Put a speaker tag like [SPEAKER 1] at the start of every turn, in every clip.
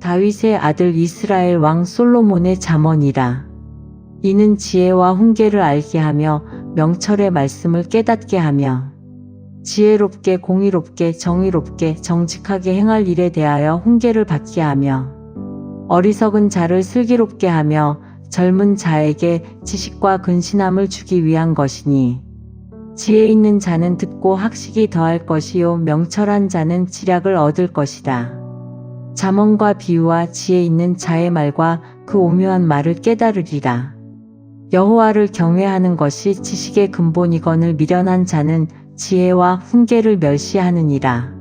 [SPEAKER 1] 다윗의 아들 이스라엘 왕 솔로몬의 잠언이라. 이는 지혜와 훈계를 알게 하며 명철의 말씀을 깨닫게 하며 지혜롭게 공의롭게 정의롭게 정직하게 행할 일에 대하여 훈계를 받게 하며 어리석은 자를 슬기롭게 하며 젊은 자에게 지식과 근신함을 주기 위한 것이니 지혜 있는 자는 듣고 학식이 더할 것이요 명철한 자는 지략을 얻을 것이다. 잠언과 비유와 지혜 있는 자의 말과 그 오묘한 말을 깨달으리라. 여호와를 경외하는 것이 지식의 근본이거늘 미련한 자는 지혜와 훈계를 멸시하느니라.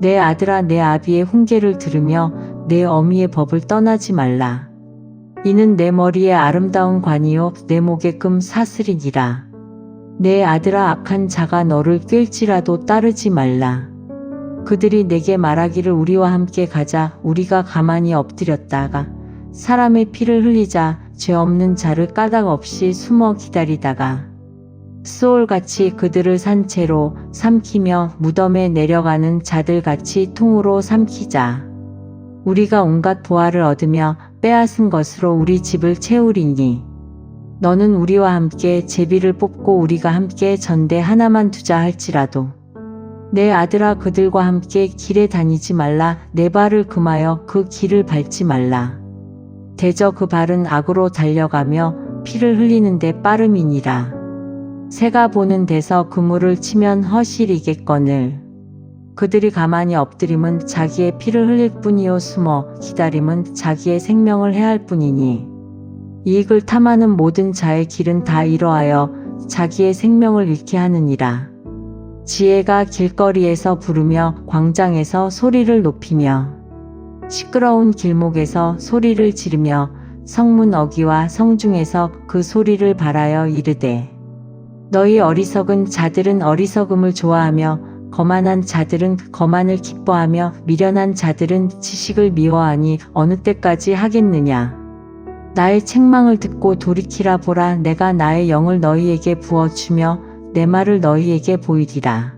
[SPEAKER 1] 내 아들아 내 아비의 훈계를 들으며 내 어미의 법을 떠나지 말라. 이는 내 머리에 아름다운 관이요 내 목에 금 사슬이니라. 내 아들아 악한 자가 너를 꿰일지라도 따르지 말라. 그들이 내게 말하기를 우리와 함께 가자. 우리가 가만히 엎드렸다가 사람의 피를 흘리자. 죄 없는 자를 까닭 없이 숨어 기다리다가 수올같이 그들을 산채로 삼키며 무덤에 내려가는 자들같이 통으로 삼키자. 우리가 온갖 보화를 얻으며 빼앗은 것으로 우리 집을 채우리니 너는 우리와 함께 제비를 뽑고 우리가 함께 전대 하나만 두자 할지라도 내 아들아 그들과 함께 길에 다니지 말라. 내 발을 금하여 그 길을 밟지 말라. 대저 그 발은 악으로 달려가며 피를 흘리는데 빠름이니라. 새가 보는 데서 그물을 치면 허실이겠거늘. 그들이 가만히 엎드림은 자기의 피를 흘릴 뿐이요 숨어 기다림은 자기의 생명을 해할 뿐이니 이익을 탐하는 모든 자의 길은 다 이러하여 자기의 생명을 잃게 하느니라. 지혜가 길거리에서 부르며 광장에서 소리를 높이며 시끄러운 길목에서 소리를 지르며 성문 어귀와 성중에서 그 소리를 발하여 이르되 너희 어리석은 자들은 어리석음을 좋아하며 거만한 자들은 거만을 기뻐하며 미련한 자들은 지식을 미워하니 어느 때까지 하겠느냐. 나의 책망을 듣고 돌이키라. 보라 내가 나의 영을 너희에게 부어주며 내 말을 너희에게 보이리라.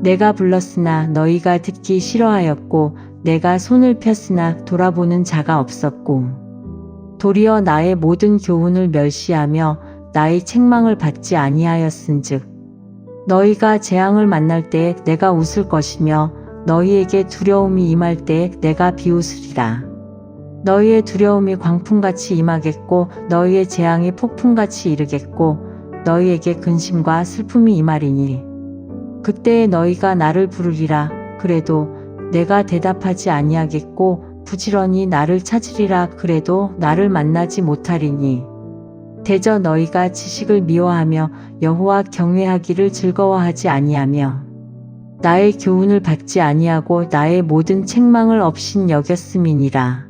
[SPEAKER 1] 내가 불렀으나 너희가 듣기 싫어하였고 내가 손을 폈으나 돌아보는 자가 없었고 도리어 나의 모든 교훈을 멸시하며 나의 책망을 받지 아니하였은즉 너희가 재앙을 만날 때에 내가 웃을 것이며 너희에게 두려움이 임할 때에 내가 비웃으리라. 너희의 두려움이 광풍같이 임하겠고 너희의 재앙이 폭풍같이 이르겠고 너희에게 근심과 슬픔이 임하리니 그때에 너희가 나를 부르리라. 그래도 내가 대답하지 아니하겠고 부지런히 나를 찾으리라. 그래도 나를 만나지 못하리니 대저 너희가 지식을 미워하며 여호와 경외하기를 즐거워하지 아니하며 나의 교훈을 받지 아니하고 나의 모든 책망을 업신 여겼음이니라.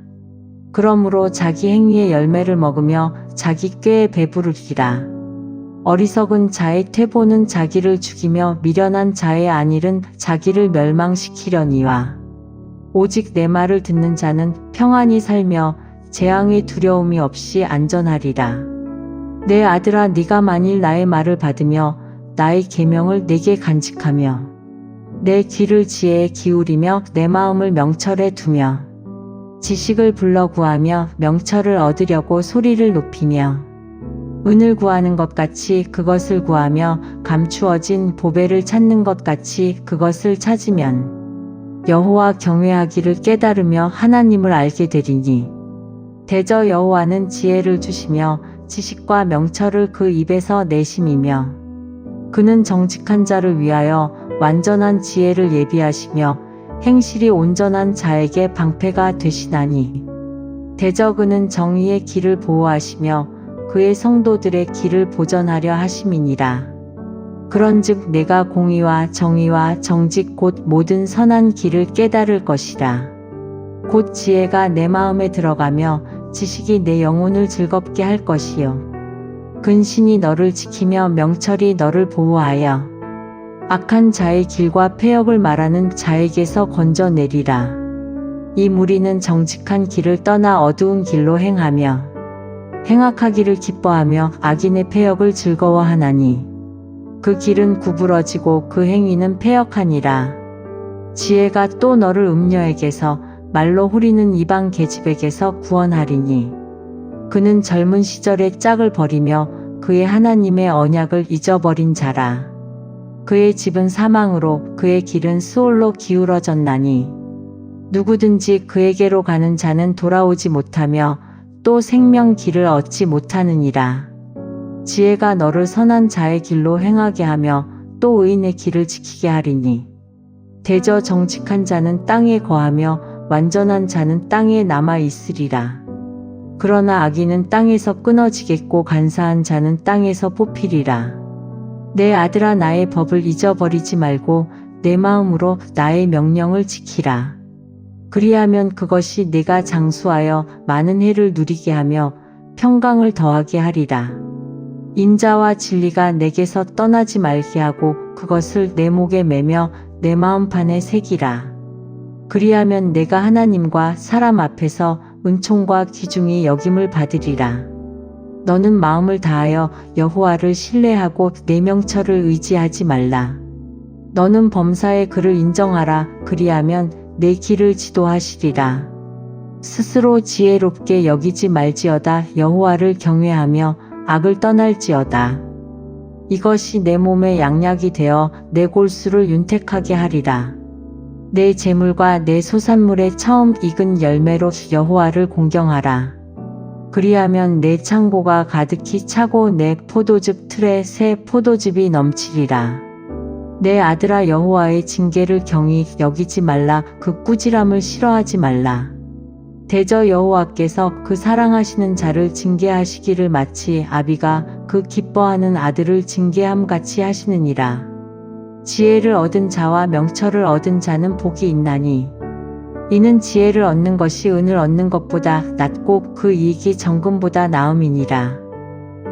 [SPEAKER 1] 그러므로 자기 행위의 열매를 먹으며 자기 꾀에 배부르리라. 어리석은 자의 퇴보는 자기를 죽이며 미련한 자의 안일은 자기를 멸망시키려니와 오직 내 말을 듣는 자는 평안히 살며 재앙의 두려움이 없이 안전하리라. 내 아들아 네가 만일 나의 말을 받으며 나의 계명을 내게 간직하며 내 귀를 지혜에 기울이며 내 마음을 명철에 두며 지식을 불러 구하며 명철을 얻으려고 소리를 높이며 은을 구하는 것 같이 그것을 구하며 감추어진 보배를 찾는 것 같이 그것을 찾으면 여호와 경외하기를 깨달으며 하나님을 알게 되리니 대저 여호와는 지혜를 주시며 지식과 명철을 그 입에서 내심이며 그는 정직한 자를 위하여 완전한 지혜를 예비하시며 행실이 온전한 자에게 방패가 되시나니 대저 그는 정의의 길을 보호하시며 그의 성도들의 길을 보전하려 하심이니라. 그런즉 내가 공의와 정의와 정직 곧 모든 선한 길을 깨달을 것이라. 곧 지혜가 내 마음에 들어가며 지식이 내 영혼을 즐겁게 할 것이요 근신이 너를 지키며 명철이 너를 보호하여 악한 자의 길과 패역을 말하는 자에게서 건져내리라. 이 무리는 정직한 길을 떠나 어두운 길로 행하며 행악하기를 기뻐하며 악인의 패역을 즐거워하나니 그 길은 구부러지고 그 행위는 패역하니라. 지혜가 또 너를 음녀에게서 말로 후리는 이방 계집에게서 구원하리니 그는 젊은 시절의 짝을 버리며 그의 하나님의 언약을 잊어버린 자라. 그의 집은 사망으로 그의 길은 수올로 기울어졌나니 누구든지 그에게로 가는 자는 돌아오지 못하며 또 생명 길을 얻지 못하느니라. 지혜가 너를 선한 자의 길로 행하게 하며 또 의인의 길을 지키게 하리니 대저 정직한 자는 땅에 거하며 완전한 자는 땅에 남아 있으리라. 그러나 악인은 땅에서 끊어지겠고 간사한 자는 땅에서 뽑히리라. 내 아들아, 나의 법을 잊어버리지 말고 내 마음으로 나의 명령을 지키라. 그리하면 그것이 네가 장수하여 많은 해를 누리게 하며 평강을 더하게 하리라. 인자와 진리가 내게서 떠나지 말게 하고 그것을 내 목에 매며 내 마음판에 새기라. 그리하면 내가 하나님과 사람 앞에서 은총과 귀중히 여김을 받으리라. 너는 마음을 다하여 여호와를 신뢰하고 내 명철을 의지하지 말라. 너는 범사의 그를 인정하라. 그리하면 내 길을 지도하시리라. 스스로 지혜롭게 여기지 말지어다. 여호와를 경외하며 악을 떠날지어다. 이것이 내 몸의 양약이 되어 내 골수를 윤택하게 하리라. 내 재물과 내 소산물의 처음 익은 열매로 여호와를 공경하라. 그리하면 내 창고가 가득히 차고 내 포도즙 틀에 새 포도즙이 넘치리라. 내 아들아, 여호와의 징계를 경히 여기지 말라. 그 꾸지람을 싫어하지 말라. 대저 여호와께서 그 사랑하시는 자를 징계하시기를 마치 아비가 그 기뻐하는 아들을 징계함같이 하시느니라. 지혜를 얻은 자와 명철을 얻은 자는 복이 있나니 이는 지혜를 얻는 것이 은을 얻는 것보다 낫고 그 이익이 정금보다 나음이니라.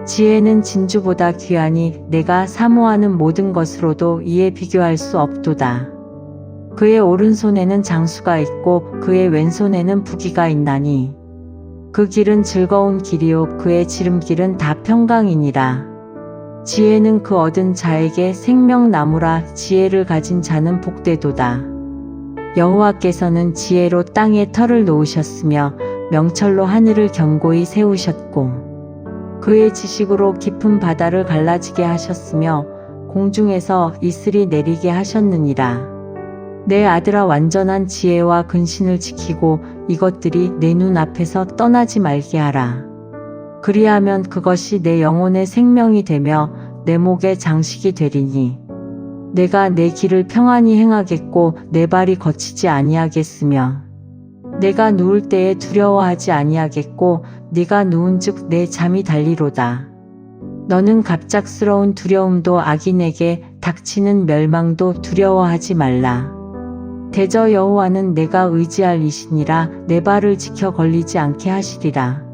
[SPEAKER 1] 지혜는 진주보다 귀하니 내가 사모하는 모든 것으로도 이에 비교할 수 없도다. 그의 오른손에는 장수가 있고 그의 왼손에는 부귀가 있나니 그 길은 즐거운 길이요 그의 지름길은 다 평강이니라. 지혜는 그 얻은 자에게 생명나무라. 지혜를 가진 자는 복되도다. 여호와께서는 지혜로 땅에 터를 놓으셨으며 명철로 하늘을 견고히 세우셨고 그의 지식으로 깊은 바다를 갈라지게 하셨으며 공중에서 이슬이 내리게 하셨느니라. 내 아들아, 완전한 지혜와 근신을 지키고 이것들이 내 눈 앞에서 떠나지 말게 하라. 그리하면 그것이 내 영혼의 생명이 되며 내 목의 장식이 되리니 내가 내 길을 평안히 행하겠고 내 발이 거치지 아니하겠으며 내가 누울 때에 두려워하지 아니하겠고 네가 누운즉 내 잠이 달리로다. 너는 갑작스러운 두려움도 악인에게 닥치는 멸망도 두려워하지 말라. 대저 여호와는 내가 의지할 이시니라. 내 발을 지켜 걸리지 않게 하시리라.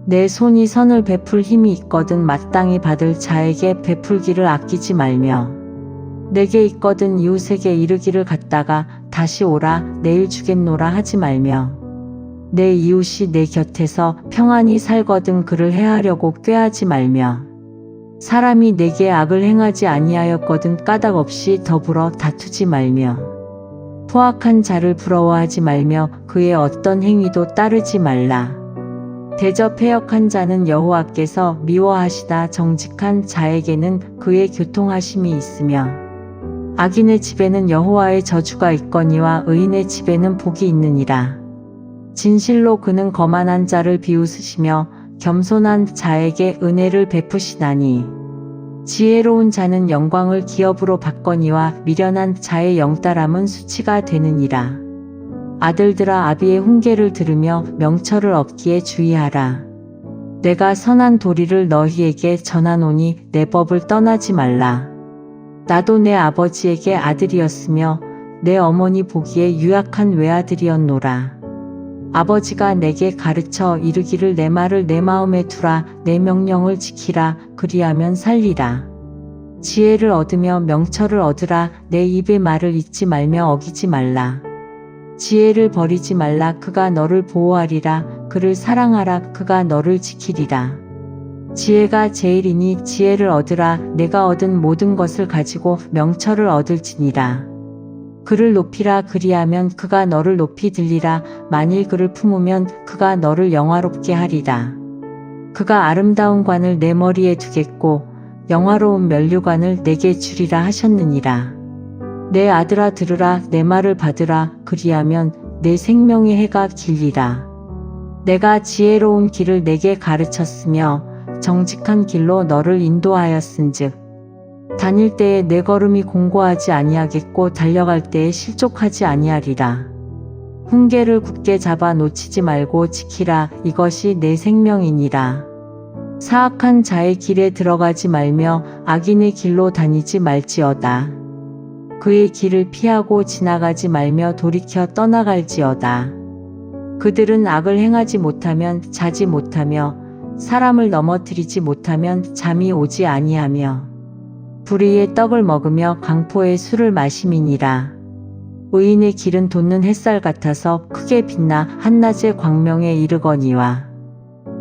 [SPEAKER 1] 내 손이 선을 베풀 힘이 있거든 마땅히 받을 자에게 베풀기를 아끼지 말며 내게 있거든 이웃에게 이르기를 갔다가 다시 오라 내일 주겠노라 하지 말며 내 이웃이 내 곁에서 평안히 살거든 그를 해하려고 꾀하지 말며 사람이 내게 악을 행하지 아니하였거든 까닭 없이 더불어 다투지 말며 포악한 자를 부러워하지 말며 그의 어떤 행위도 따르지 말라. 대저 패역한 자는 여호와께서 미워하시다. 정직한 자에게는 그의 교통하심이 있으며 악인의 집에는 여호와의 저주가 있거니와 의인의 집에는 복이 있느니라. 진실로 그는 거만한 자를 비웃으시며 겸손한 자에게 은혜를 베푸시나니 지혜로운 자는 영광을 기업으로 받거니와 미련한 자의 영따람은 수치가 되느니라. 아들들아, 아비의 훈계를 들으며 명철을 얻기에 주의하라. 내가 선한 도리를 너희에게 전하노니 내 법을 떠나지 말라. 나도 내 아버지에게 아들이었으며 내 어머니 보기에 유약한 외아들이었노라. 아버지가 내게 가르쳐 이르기를 내 말을 내 마음에 두라. 내 명령을 지키라. 그리하면 살리라. 지혜를 얻으며 명철을 얻으라. 내 입의 말을 잊지 말며 어기지 말라. 지혜를 버리지 말라. 그가 너를 보호하리라. 그를 사랑하라. 그가 너를 지키리라. 지혜가 제일이니 지혜를 얻으라. 내가 얻은 모든 것을 가지고 명철을 얻을지니라. 그를 높이라. 그리하면 그가 너를 높이 들리라. 만일 그를 품으면 그가 너를 영화롭게 하리라. 그가 아름다운 관을 내 머리에 두겠고 영화로운 면류관을 내게 주리라 하셨느니라. 내 아들아 들으라. 내 말을 받으라. 그리하면 내 생명의 해가 길리라. 내가 지혜로운 길을 내게 가르쳤으며 정직한 길로 너를 인도하였은즉 다닐 때에 내 걸음이 공고하지 아니하겠고 달려갈 때에 실족하지 아니하리라. 훈계를 굳게 잡아 놓치지 말고 지키라. 이것이 내 생명이니라. 사악한 자의 길에 들어가지 말며 악인의 길로 다니지 말지어다. 그의 길을 피하고 지나가지 말며 돌이켜 떠나갈지어다. 그들은 악을 행하지 못하면 자지 못하며 사람을 넘어뜨리지 못하면 잠이 오지 아니하며 불의의 떡을 먹으며 강포의 술을 마심이니라. 의인의 길은 돋는 햇살 같아서 크게 빛나 한낮의 광명에 이르거니와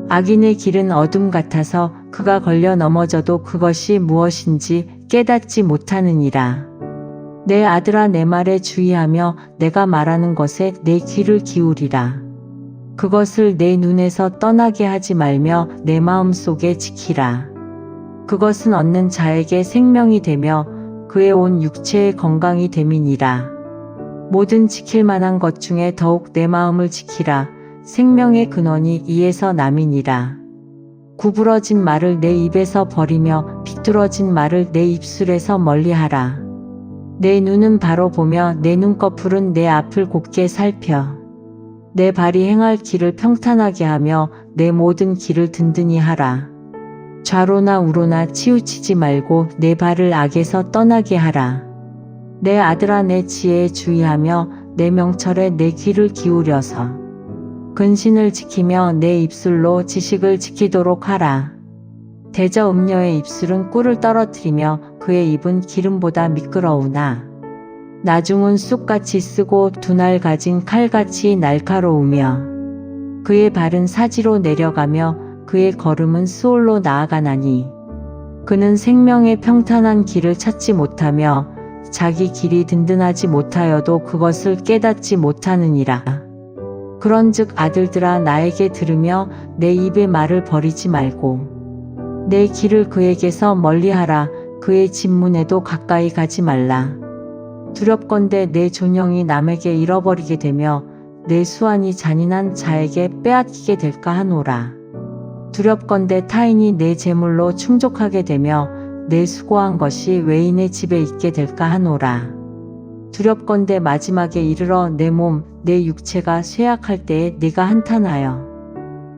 [SPEAKER 1] 악인의 길은 어둠 같아서 그가 걸려 넘어져도 그것이 무엇인지 깨닫지 못하느니라. 내 아들아 내 말에 주의하며 내가 말하는 것에 내 귀를 기울이라. 그것을 내 눈에서 떠나게 하지 말며 내 마음 속에 지키라. 그것은 얻는 자에게 생명이 되며 그의 온 육체의 건강이 됨이니라. 모든 지킬 만한 것 중에 더욱 내 마음을 지키라. 생명의 근원이 이에서 남이니라. 구부러진 말을 내 입에서 버리며 비뚤어진 말을 내 입술에서 멀리하라. 내 눈은 바로 보며 내 눈꺼풀은 내 앞을 곧게 살펴. 내 발이 행할 길을 평탄하게 하며 내 모든 길을 든든히 하라. 좌로나 우로나 치우치지 말고 내 발을 악에서 떠나게 하라. 내 아들아 내 지혜에 주의하며 내 명철에 내 귀를 기울여서 근신을 지키며 내 입술로 지식을 지키도록 하라. 대저 음녀의 입술은 꿀을 떨어뜨리며 그의 입은 기름보다 미끄러우나 나중은 쑥같이 쓰고 두날 가진 칼같이 날카로우며 그의 발은 사지로 내려가며 그의 걸음은 수올로 나아가나니 그는 생명의 평탄한 길을 찾지 못하며 자기 길이 든든하지 못하여도 그것을 깨닫지 못하느니라. 그런즉 아들들아 나에게 들으며 내 입의 말을 버리지 말고 내 길을 그에게서 멀리하라. 그의 진문에도 가까이 가지 말라. 두렵건대 내 존영이 남에게 잃어버리게 되며 내 수완이 잔인한 자에게 빼앗기게 될까 하노라. 두렵건대 타인이 내 재물로 충족하게 되며 내 수고한 것이 외인의 집에 있게 될까 하노라. 두렵건대 마지막에 이르러 내 몸, 내 육체가 쇠약할 때에 네가 한탄하여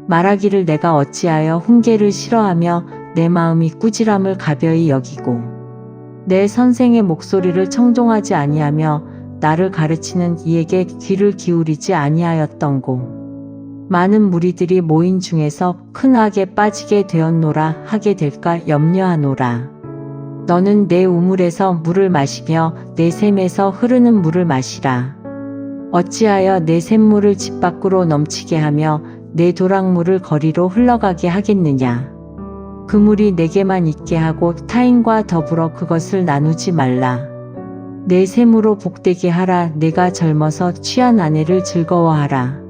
[SPEAKER 1] 말하기를 내가 어찌하여 훈계를 싫어하며 내 마음이 꾸지람을 가벼이 여기고 내 선생의 목소리를 청종하지 아니하며 나를 가르치는 이에게 귀를 기울이지 아니하였던고. 많은 무리들이 모인 중에서 큰 악에 빠지게 되었노라 하게 될까 염려하노라. 너는 내 우물에서 물을 마시며 내 샘에서 흐르는 물을 마시라. 어찌하여 내 샘물을 집 밖으로 넘치게 하며 내 도랑물을 거리로 흘러가게 하겠느냐. 그 물이 내게만 있게 하고 타인과 더불어 그것을 나누지 말라. 내 샘으로 복되게 하라. 내가 젊어서 취한 아내를 즐거워하라.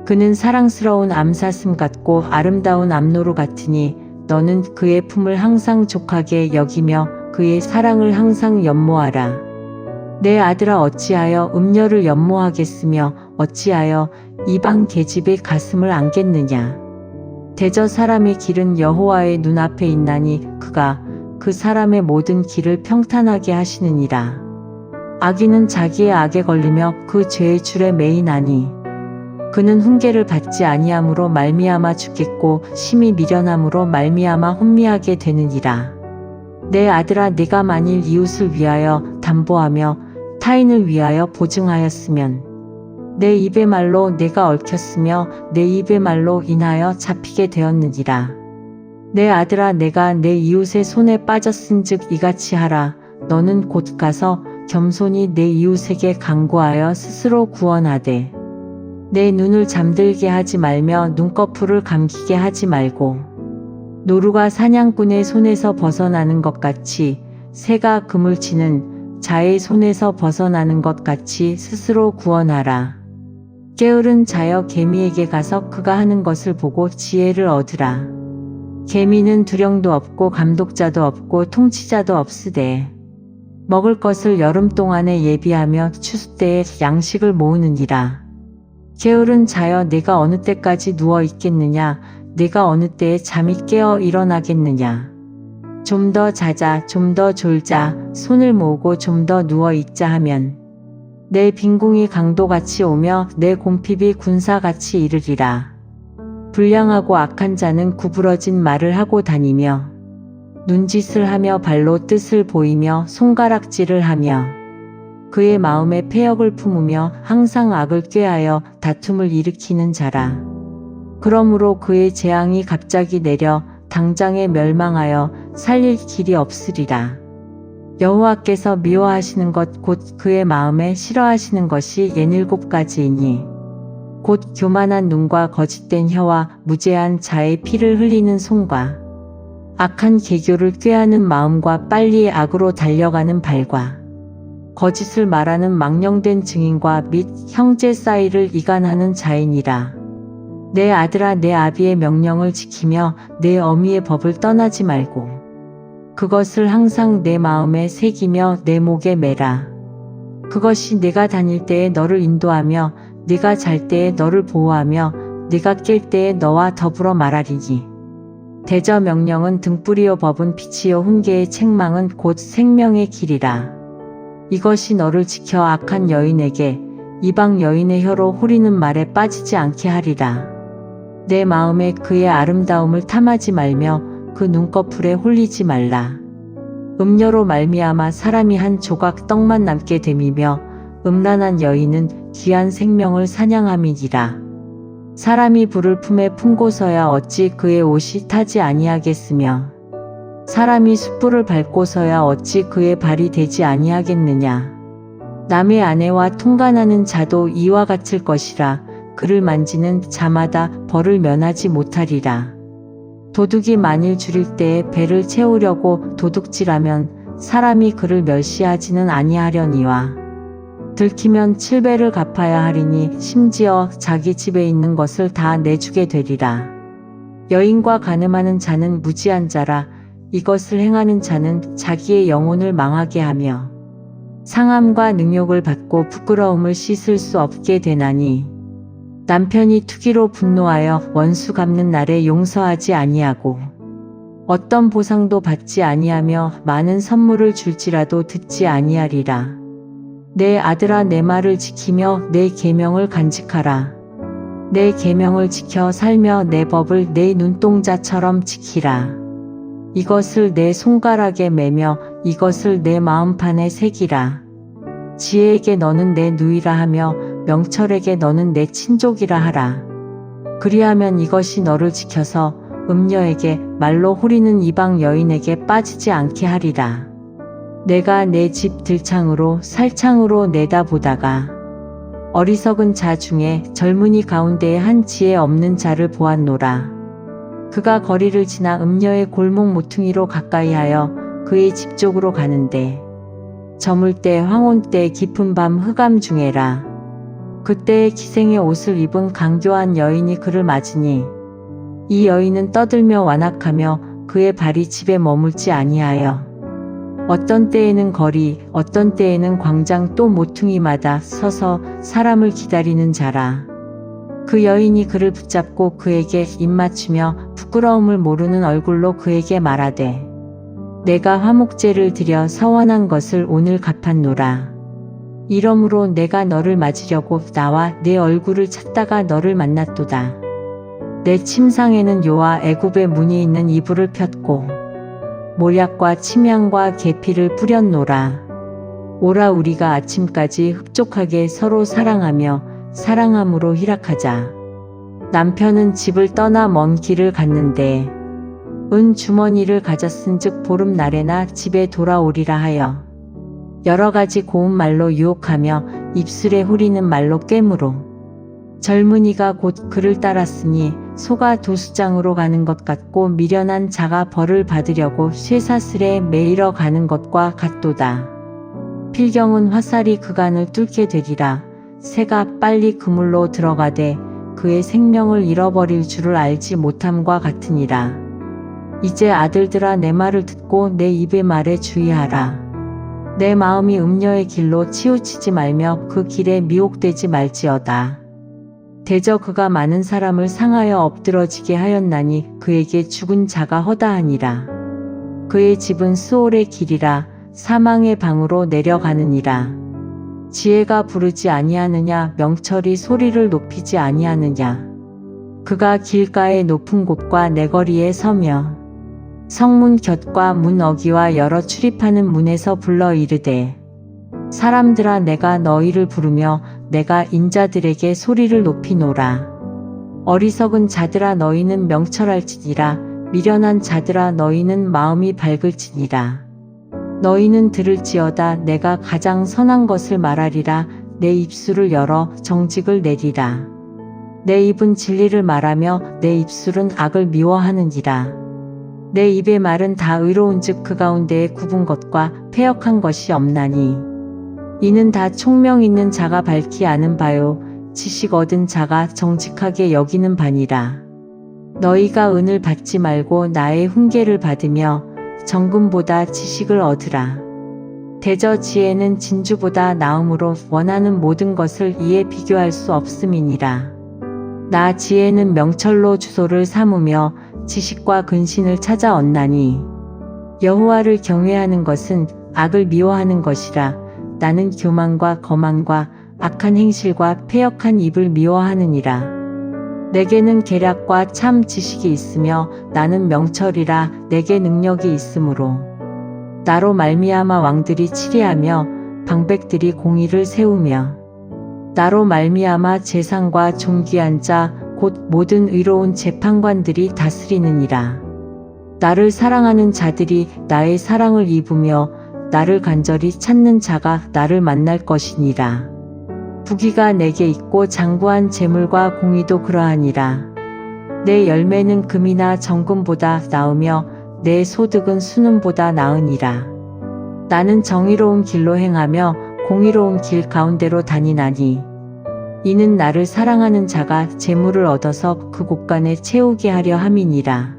[SPEAKER 1] 그는 사랑스러운 암사슴 같고 아름다운 암노루 같으니 너는 그의 품을 항상 족하게 여기며 그의 사랑을 항상 연모하라. 내 아들아 어찌하여 음녀를 연모하겠으며 어찌하여 이방 계집의 가슴을 안겠느냐. 대저 사람의 길은 여호와의 눈앞에 있나니 그가 그 사람의 모든 길을 평탄하게 하시느니라. 악인은 자기의 악에 걸리며 그 죄의 줄에 매이나니 그는 훈계를 받지 아니함으로 말미암아 죽겠고 심히 미련함으로 말미암아 혼미하게 되느니라. 내 아들아 네가 만일 이웃을 위하여 담보하며 타인을 위하여 보증하였으면 내 입의 말로 내가 얽혔으며 내 입의 말로 인하여 잡히게 되었느니라. 내 아들아 내가 내 이웃의 손에 빠졌은즉 이같이 하라. 너는 곧 가서 겸손히 내 이웃에게 간구하여 스스로 구원하되 내 눈을 잠들게 하지 말며 눈꺼풀을 감기게 하지 말고 노루가 사냥꾼의 손에서 벗어나는 것 같이 새가 그물 치는 자의 손에서 벗어나는 것 같이 스스로 구원하라. 게으른 자여 개미에게 가서 그가 하는 것을 보고 지혜를 얻으라. 개미는 두령도 없고 감독자도 없고 통치자도 없으되 먹을 것을 여름 동안에 예비하며 추수 때에 양식을 모으느니라. 게으른 자여 내가 어느 때까지 누워 있겠느냐? 내가 어느 때에 잠이 깨어 일어나겠느냐? 좀 더 자자, 좀 더 졸자, 손을 모으고 좀 더 누워 있자 하면 내 빈궁이 강도같이 오며 내 곰핍이 군사같이 이르리라. 불량하고 악한 자는 구부러진 말을 하고 다니며 눈짓을 하며 발로 뜻을 보이며 손가락질을 하며 그의 마음에 패역을 품으며 항상 악을 꾀하여 다툼을 일으키는 자라. 그러므로 그의 재앙이 갑자기 내려 당장에 멸망하여 살릴 길이 없으리라. 여호와께서 미워하시는 것 곧 그의 마음에 싫어하시는 것이 67가지이니 곧 교만한 눈과 거짓된 혀와 무죄한 자의 피를 흘리는 손과 악한 계교를 꾀하는 마음과 빨리 악으로 달려가는 발과 거짓을 말하는 망령된 증인과 및 형제 사이를 이간하는 자이니라. 내 아들아 내 아비의 명령을 지키며 내 어미의 법을 떠나지 말고 그것을 항상 내 마음에 새기며 내 목에 매라. 그것이 내가 다닐 때에 너를 인도하며 네가 잘 때에 너를 보호하며 네가 깰 때에 너와 더불어 말하리니. 대저 명령은 등불이요 법은 빛이요 훈계의 책망은 곧 생명의 길이라. 이것이 너를 지켜 악한 여인에게 이방 여인의 혀로 후리는 말에 빠지지 않게 하리라. 내 마음에 그의 아름다움을 탐하지 말며 그 눈꺼풀에 홀리지 말라. 음녀로 말미암아 사람이 한 조각 떡만 남게 됨이며 음란한 여인은 귀한 생명을 사냥함이니라. 사람이 불을 품에 품고서야 어찌 그의 옷이 타지 아니하겠으며 사람이 숯불을 밟고서야 어찌 그의 발이 되지 아니하겠느냐. 남의 아내와 통간하는 자도 이와 같을 것이라. 그를 만지는 자마다 벌을 면하지 못하리라. 도둑이 만일 줄일 때에 배를 채우려고 도둑질하면 사람이 그를 멸시하지는 아니하려니와 들키면 7배를 갚아야 하리니 심지어 자기 집에 있는 것을 다 내주게 되리라. 여인과 간음하는 자는 무지한 자라. 이것을 행하는 자는 자기의 영혼을 망하게 하며 상함과 능욕을 받고 부끄러움을 씻을 수 없게 되나니 남편이 투기로 분노하여 원수 갚는 날에 용서하지 아니하고 어떤 보상도 받지 아니하며 많은 선물을 줄지라도 듣지 아니하리라. 내 아들아 내 말을 지키며 내 계명을 간직하라. 내 계명을 지켜 살며 내 법을 내 눈동자처럼 지키라. 이것을 내 손가락에 매며 이것을 내 마음판에 새기라. 지혜에게 너는 내 누이라 하며 명철에게 너는 내 친족이라 하라. 그리하면 이것이 너를 지켜서 음녀에게 말로 후리는 이방 여인에게 빠지지 않게 하리라. 내가 내 집 들창으로 살창으로 내다보다가 어리석은 자 중에 젊은이 가운데에 한 지혜 없는 자를 보았노라. 그가 거리를 지나 음녀의 골목 모퉁이로 가까이하여 그의 집 쪽으로 가는데 저물 때 황혼 때 깊은 밤 흑암 중에라. 그때에 기생의 옷을 입은 강교한 여인이 그를 맞으니 이 여인은 떠들며 완악하며 그의 발이 집에 머물지 아니하여 어떤 때에는 거리 어떤 때에는 광장 또 모퉁이마다 서서 사람을 기다리는 자라. 그 여인이 그를 붙잡고 그에게 입맞추며 부끄러움을 모르는 얼굴로 그에게 말하되 내가 화목제를 드려 서원한 것을 오늘 갚았노라. 이러므로 내가 너를 맞으려고 나와 내 얼굴을 찾다가 너를 만났도다. 내 침상에는 요와 애굽의 문이 있는 이불을 폈고 모략과 침향과 계피를 뿌렸노라. 오라 우리가 아침까지 흡족하게 서로 사랑하며 사랑함으로 희락하자. 남편은 집을 떠나 먼 길을 갔는데 은 주머니를 가졌은즉 보름날에나 집에 돌아오리라 하여 여러 가지 고운 말로 유혹하며 입술에 후리는 말로 꿰므로 젊은이가 곧 그를 따랐으니 소가 도수장으로 가는 것 같고 미련한 자가 벌을 받으려고 쇠사슬에 매이러 가는 것과 같도다. 필경은 화살이 그간을 뚫게 되리라. 새가 빨리 그물로 들어가되 그의 생명을 잃어버릴 줄을 알지 못함과 같으니라. 이제 아들들아 내 말을 듣고 내 입의 말에 주의하라. 내 마음이 음녀의 길로 치우치지 말며 그 길에 미혹되지 말지어다. 대저 그가 많은 사람을 상하여 엎드러지게 하였나니 그에게 죽은 자가 허다하니라. 그의 집은 스올의 길이라 사망의 방으로 내려가느니라. 지혜가 부르지 아니하느냐 명철이 소리를 높이지 아니하느냐. 그가 길가의 높은 곳과 내거리에 서며 성문 곁과 문 어기와 여러 출입하는 문에서 불러 이르되 사람들아 내가 너희를 부르며 내가 인자들에게 소리를 높이노라. 어리석은 자들아 너희는 명철할지니라. 미련한 자들아 너희는 마음이 밝을지니라. 너희는 들을지어다. 내가 가장 선한 것을 말하리라. 내 입술을 열어 정직을 내리라. 내 입은 진리를 말하며 내 입술은 악을 미워하느니라. 내 입의 말은 다 의로운즉 그 가운데에 굽은 것과 패역한 것이 없나니 이는 다 총명 있는 자가 밝히 아는 바요 지식 얻은 자가 정직하게 여기는 바니라. 너희가 은을 받지 말고 나의 훈계를 받으며 정금보다 지식을 얻으라. 대저 지혜는 진주보다 나음으로 원하는 모든 것을 이에 비교할 수 없음이니라. 나 지혜는 명철로 주소를 삼으며 지식과 근신을 찾아 얻나니 여호와를 경외하는 것은 악을 미워하는 것이라. 나는 교만과 거만과 악한 행실과 패역한 입을 미워하느니라. 내게는 계략과 참 지식이 있으며 나는 명철이라. 내게 능력이 있으므로 나로 말미암아 왕들이 치리하며 방백들이 공의를 세우며 나로 말미암아 재상과 존귀한 자 곧 모든 의로운 재판관들이 다스리느니라. 나를 사랑하는 자들이 나의 사랑을 입으며 나를 간절히 찾는 자가 나를 만날 것이니라. 부귀가 내게 있고 장구한 재물과 공의도 그러하니라. 내 열매는 금이나 정금보다 나으며 내 소득은 순음보다 나으니라. 나는 정의로운 길로 행하며 공의로운 길 가운데로 다니나니 이는 나를 사랑하는 자가 재물을 얻어서 그 곳간에 채우게 하려 함이니라.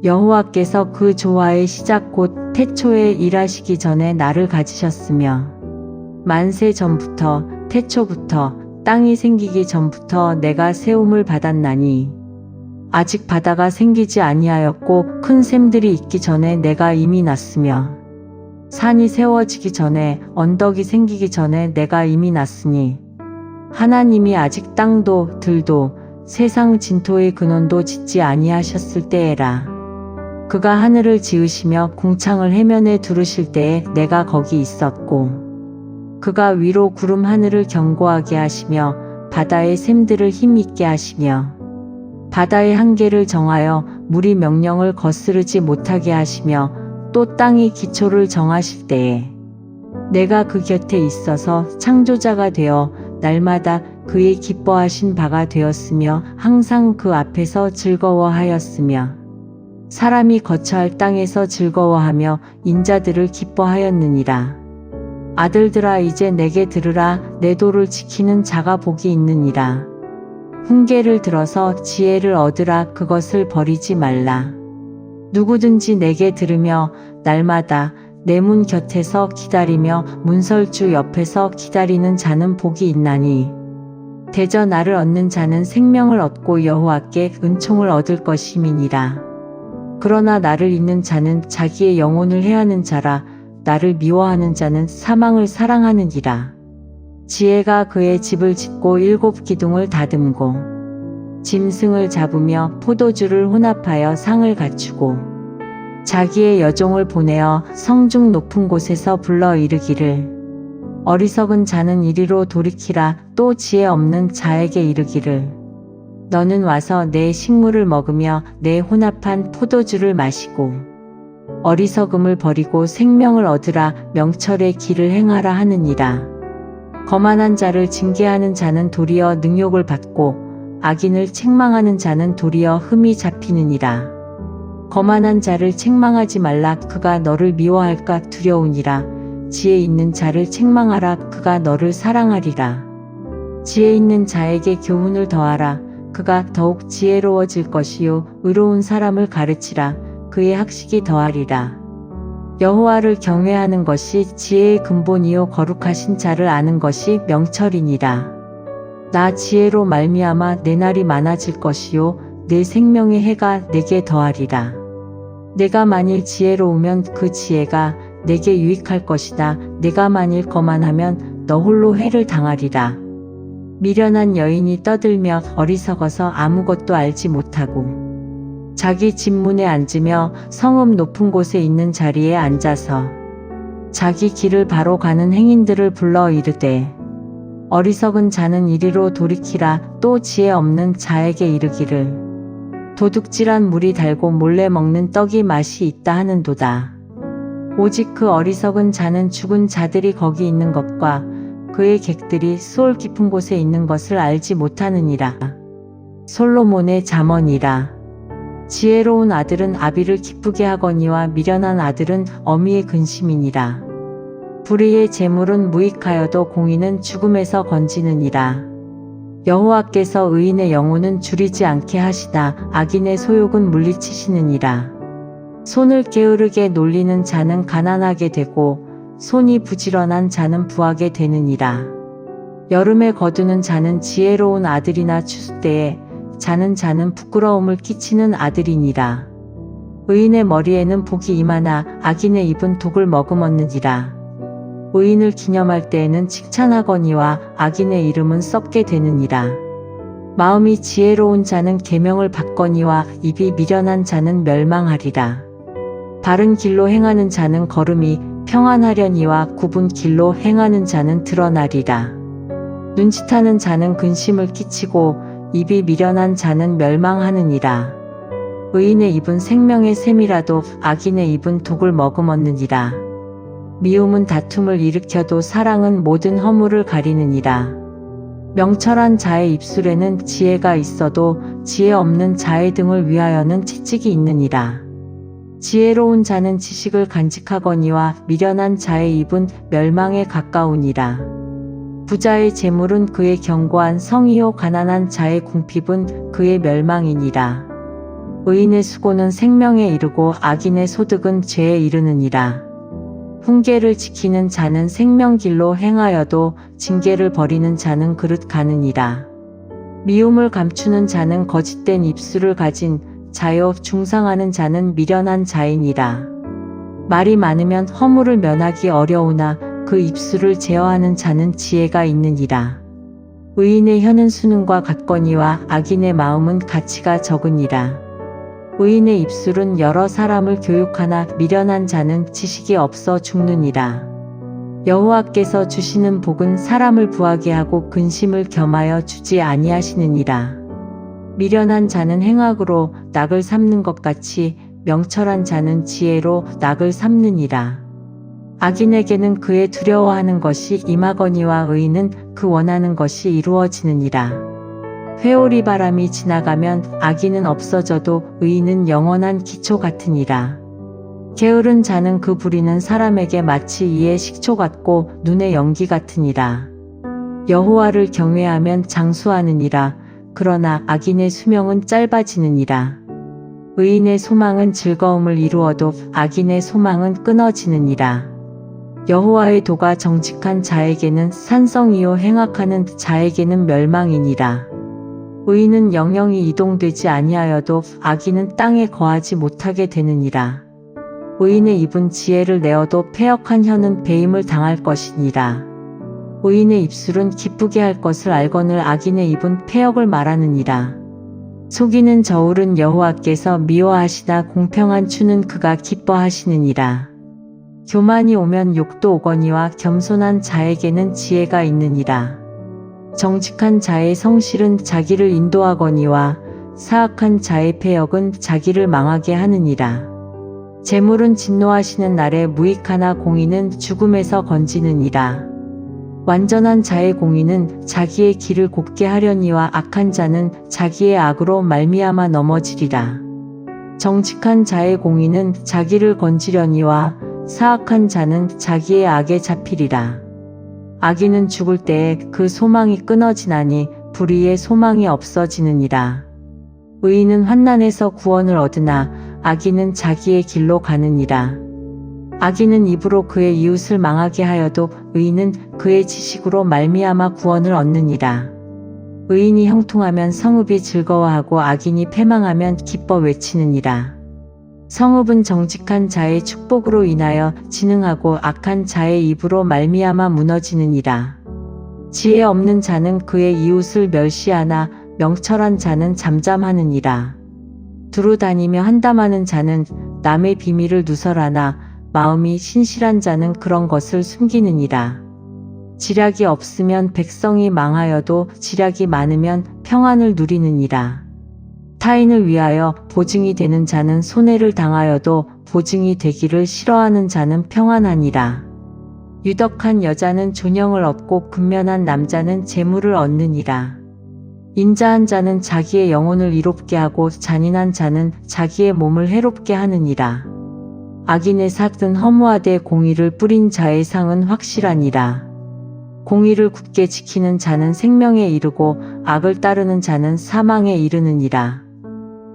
[SPEAKER 1] 여호와께서 그 조화의 시작 곧 태초에 일하시기 전에 나를 가지셨으며 만세 전부터 태초부터 땅이 생기기 전부터 내가 세움을 받았나니 아직 바다가 생기지 아니하였고 큰 샘들이 있기 전에 내가 이미 났으며 산이 세워지기 전에 언덕이 생기기 전에 내가 이미 났으니 하나님이 아직 땅도 들도 세상 진토의 근원도 짓지 아니하셨을 때에라. 그가 하늘을 지으시며 궁창을 해면에 두르실 때에 내가 거기 있었고 그가 위로 구름 하늘을 견고하게 하시며 바다의 샘들을 힘있게 하시며 바다의 한계를 정하여 물이 명령을 거스르지 못하게 하시며 또 땅이 기초를 정하실 때에 내가 그 곁에 있어서 창조자가 되어 날마다 그의 기뻐하신 바가 되었으며 항상 그 앞에서 즐거워하였으며 사람이 거처할 땅에서 즐거워하며 인자들을 기뻐하였느니라. 아들들아 이제 내게 들으라. 내 도를 지키는 자가 복이 있느니라. 훈계를 들어서 지혜를 얻으라. 그것을 버리지 말라. 누구든지 내게 들으며 날마다 내 문 곁에서 기다리며 문설주 옆에서 기다리는 자는 복이 있나니 대저 나를 얻는 자는 생명을 얻고 여호와께 은총을 얻을 것임이니라. 그러나 나를 잊는 자는 자기의 영혼을 해하는 자라. 나를 미워하는 자는 사망을 사랑하느니라. 지혜가 그의 집을 짓고 7 기둥을 다듬고 짐승을 잡으며 포도주를 혼합하여 상을 갖추고 자기의 여종을 보내어 성중 높은 곳에서 불러 이르기를 어리석은 자는 이리로 돌이키라. 또 지혜 없는 자에게 이르기를 너는 와서 내 식물을 먹으며 내 혼합한 포도주를 마시고 어리석음을 버리고 생명을 얻으라. 명철의 길을 행하라 하느니라. 거만한 자를 징계하는 자는 도리어 능욕을 받고 악인을 책망하는 자는 도리어 흠이 잡히느니라. 거만한 자를 책망하지 말라. 그가 너를 미워할까 두려우니라. 지혜 있는 자를 책망하라. 그가 너를 사랑하리라. 지혜 있는 자에게 교훈을 더하라. 그가 더욱 지혜로워질 것이요 의로운 사람을 가르치라. 그의 학식이 더하리라. 여호와를 경외하는 것이 지혜의 근본이요 거룩하신 자를 아는 것이 명철이니라. 나 지혜로 말미암아 내 날이 많아질 것이요 내 생명의 해가 내게 더하리라. 내가 만일 지혜로우면 그 지혜가 내게 유익할 것이다. 내가 만일 거만하면 너 홀로 해를 당하리라. 미련한 여인이 떠들며 어리석어서 아무것도 알지 못하고 자기 집 문에 앉으며 성읍 높은 곳에 있는 자리에 앉아서 자기 길을 바로 가는 행인들을 불러 이르되 어리석은 자는 이리로 돌이키라. 또 지혜 없는 자에게 이르기를 도둑질한 물이 달고 몰래 먹는 떡이 맛이 있다 하는도다. 오직 그 어리석은 자는 죽은 자들이 거기 있는 것과 그의 객들이 수올 깊은 곳에 있는 것을 알지 못하느니라. 솔로몬의 잠언이라. 지혜로운 아들은 아비를 기쁘게 하거니와 미련한 아들은 어미의 근심이니라. 불의의 재물은 무익하여도 공의는 죽음에서 건지느니라. 여호와께서 의인의 영혼은 줄이지 않게 하시다. 악인의 소욕은 물리치시느니라. 손을 게으르게 놀리는 자는 가난하게 되고 손이 부지런한 자는 부하게 되느니라. 여름에 거두는 자는 지혜로운 아들이나 추수 때에 자는 자는 부끄러움을 끼치는 아들이니라. 의인의 머리에는 복이 임하나 악인의 입은 독을 머금었느니라. 의인을 기념할 때에는 칭찬하거니와 악인의 이름은 썩게 되느니라. 마음이 지혜로운 자는 계명을 받거니와 입이 미련한 자는 멸망하리라. 바른 길로 행하는 자는 걸음이 평안하려니와 굽은 길로 행하는 자는 드러나리라. 눈짓하는 자는 근심을 끼치고 입이 미련한 자는 멸망하느니라. 의인의 입은 생명의 샘이라도 악인의 입은 독을 머금었느니라. 미움은 다툼을 일으켜도 사랑은 모든 허물을 가리느니라. 명철한 자의 입술에는 지혜가 있어도 지혜 없는 자의 등을 위하여는 채찍이 있느니라. 지혜로운 자는 지식을 간직하거니와 미련한 자의 입은 멸망에 가까우니라. 부자의 재물은 그의 견고한 성이요 가난한 자의 궁핍은 그의 멸망이니라. 의인의 수고는 생명에 이르고 악인의 소득은 죄에 이르느니라. 훈계를 지키는 자는 생명길로 행하여도 징계를 버리는 자는 그릇 가느니라. 미움을 감추는 자는 거짓된 입술을 가진 자요 중상하는 자는 미련한 자이니라. 말이 많으면 허물을 면하기 어려우나 그 입술을 제어하는 자는 지혜가 있느니라. 의인의 혀는 수능과 같거니와 악인의 마음은 가치가 적으니라. 의인의 입술은 여러 사람을 교육하나 미련한 자는 지식이 없어 죽느니라. 여호와께서 주시는 복은 사람을 부하게 하고 근심을 겸하여 주지 아니하시느니라. 미련한 자는 행악으로 낙을 삼는 것 같이 명철한 자는 지혜로 낙을 삼느니라. 악인에게는 그의 두려워하는 것이 임하거니와 의인은 그 원하는 것이 이루어지느니라. 회오리 바람이 지나가면 악인은 없어져도 의인은 영원한 기초 같으니라. 게으른 자는 그 부리는 사람에게 마치 이의 식초 같고 눈의 연기 같으니라. 여호와를 경외하면 장수하느니라. 그러나 악인의 수명은 짧아지느니라. 의인의 소망은 즐거움을 이루어도 악인의 소망은 끊어지느니라. 여호와의 도가 정직한 자에게는 산성이요 행악하는 자에게는 멸망이니라. 의인은 영영이 이동되지 아니하여도 악인은 땅에 거하지 못하게 되느니라. 의인의 입은 지혜를 내어도 패역한 혀는 배임을 당할 것이니라. 의인의 입술은 기쁘게 할 것을 알거늘 악인의 입은 패역을 말하느니라. 속이는 저울은 여호와께서 미워하시나 공평한 추는 그가 기뻐하시느니라. 교만이 오면 욕도 오거니와 겸손한 자에게는 지혜가 있느니라. 정직한 자의 성실은 자기를 인도하거니와 사악한 자의 패역은 자기를 망하게 하느니라. 재물은 진노하시는 날에 무익하나 공의는 죽음에서 건지느니라. 완전한 자의 공의는 자기의 길을 곱게 하려니와 악한 자는 자기의 악으로 말미암아 넘어지리라. 정직한 자의 공의는 자기를 건지려니와 사악한 자는 자기의 악에 잡히리라. 악인은 죽을 때에 그 소망이 끊어지나니 불의의 소망이 없어지느니라. 의인은 환난에서 구원을 얻으나 악인은 자기의 길로 가느니라. 악인은 입으로 그의 이웃을 망하게 하여도 의인은 그의 지식으로 말미암아 구원을 얻느니라. 의인이 형통하면 성읍이 즐거워하고 악인이 패망하면 기뻐 외치느니라. 성읍은 정직한 자의 축복으로 인하여 진흥하고 악한 자의 입으로 말미암아 무너지느니라. 지혜 없는 자는 그의 이웃을 멸시하나 명철한 자는 잠잠하느니라. 두루 다니며 한담하는 자는 남의 비밀을 누설하나 마음이 신실한 자는 그런 것을 숨기느니라. 지략이 없으면 백성이 망하여도 지략이 많으면 평안을 누리느니라. 타인을 위하여 보증이 되는 자는 손해를 당하여도 보증이 되기를 싫어하는 자는 평안하니라. 유덕한 여자는 존영을 얻고 근면한 남자는 재물을 얻느니라. 인자한 자는 자기의 영혼을 이롭게 하고 잔인한 자는 자기의 몸을 해롭게 하느니라. 악인의 삭은 허무하되 공의를 뿌린 자의 상은 확실하니라. 공의를 굳게 지키는 자는 생명에 이르고 악을 따르는 자는 사망에 이르느니라.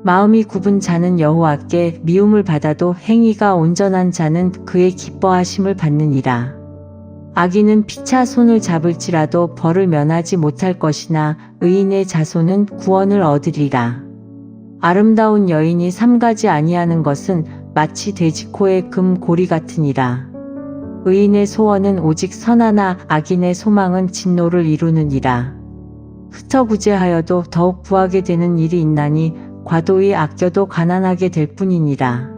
[SPEAKER 1] 마음이 굽은 자는 여호와께 미움을 받아도 행위가 온전한 자는 그의 기뻐하심을 받느니라. 악인은 피차 손을 잡을지라도 벌을 면하지 못할 것이나 의인의 자손은 구원을 얻으리라. 아름다운 여인이 삼가지 아니하는 것은 마치 돼지코의 금고리 같으니라. 의인의 소원은 오직 선하나 악인의 소망은 진노를 이루느니라. 흩어구제하여도 더욱 부하게 되는 일이 있나니 과도히 아껴도 가난하게 될 뿐이니라.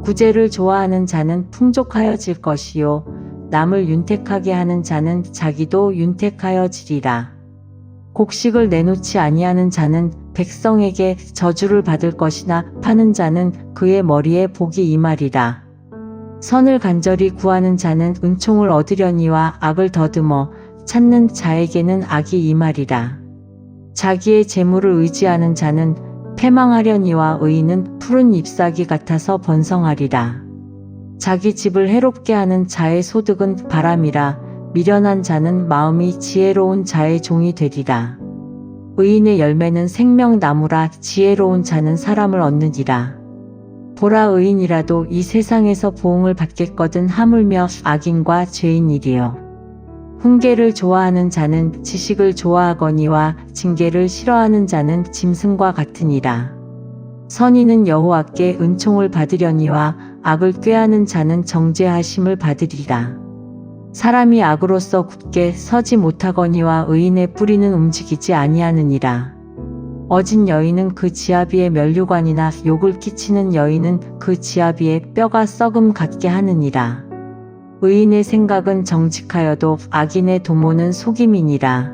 [SPEAKER 1] 구제를 좋아하는 자는 풍족하여질 것이요 남을 윤택하게 하는 자는 자기도 윤택하여지리라. 곡식을 내놓지 아니하는 자는 백성에게 저주를 받을 것이나 파는 자는 그의 머리에 복이 임하리라. 선을 간절히 구하는 자는 은총을 얻으려니와 악을 더듬어 찾는 자에게는 악이 임하리라. 자기의 재물을 의지하는 자는 패망하려니와 의인은 푸른 잎사귀 같아서 번성하리라. 자기 집을 해롭게 하는 자의 소득은 바람이라. 미련한 자는 마음이 지혜로운 자의 종이 되리라. 의인의 열매는 생명나무라. 지혜로운 자는 사람을 얻느니라. 보라, 의인이라도 이 세상에서 보응을 받겠거든 하물며 악인과 죄인이리요. 훈계를 좋아하는 자는 지식을 좋아하거니와 징계를 싫어하는 자는 짐승과 같으니라. 선인은 여호와께 은총을 받으려니와 악을 꾀하는 자는 정죄하심을 받으리라. 사람이 악으로서 굳게 서지 못하거니와 의인의 뿌리는 움직이지 아니하느니라. 어진 여인은 그 지아비의 면류관이나 욕을 끼치는 여인은 그 지아비의 뼈가 썩음 같게 하느니라. 의인의 생각은 정직하여도 악인의 도모는 속임이니라.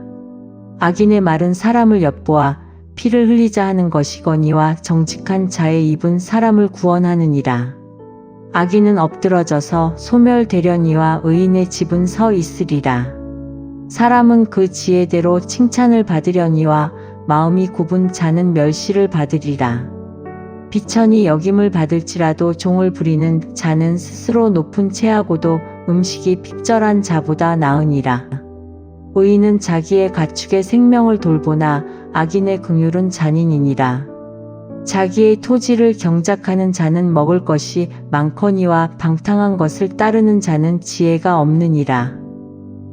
[SPEAKER 1] 악인의 말은 사람을 엿보아 피를 흘리자 하는 것이거니와 정직한 자의 입은 사람을 구원하느니라. 악인은 엎드러져서 소멸되려니와 의인의 집은 서 있으리라. 사람은 그 지혜대로 칭찬을 받으려니와 마음이 굽은 자는 멸시를 받으리라. 비천이 여김을 받을지라도 종을 부리는 자는 스스로 높은 채하고도 음식이 핍절한 자보다 나으니라. 의인은 자기의 가축의 생명을 돌보나 악인의 긍휼은 잔인이니라. 자기의 토지를 경작하는 자는 먹을 것이 많거니와 방탕한 것을 따르는 자는 지혜가 없느니라.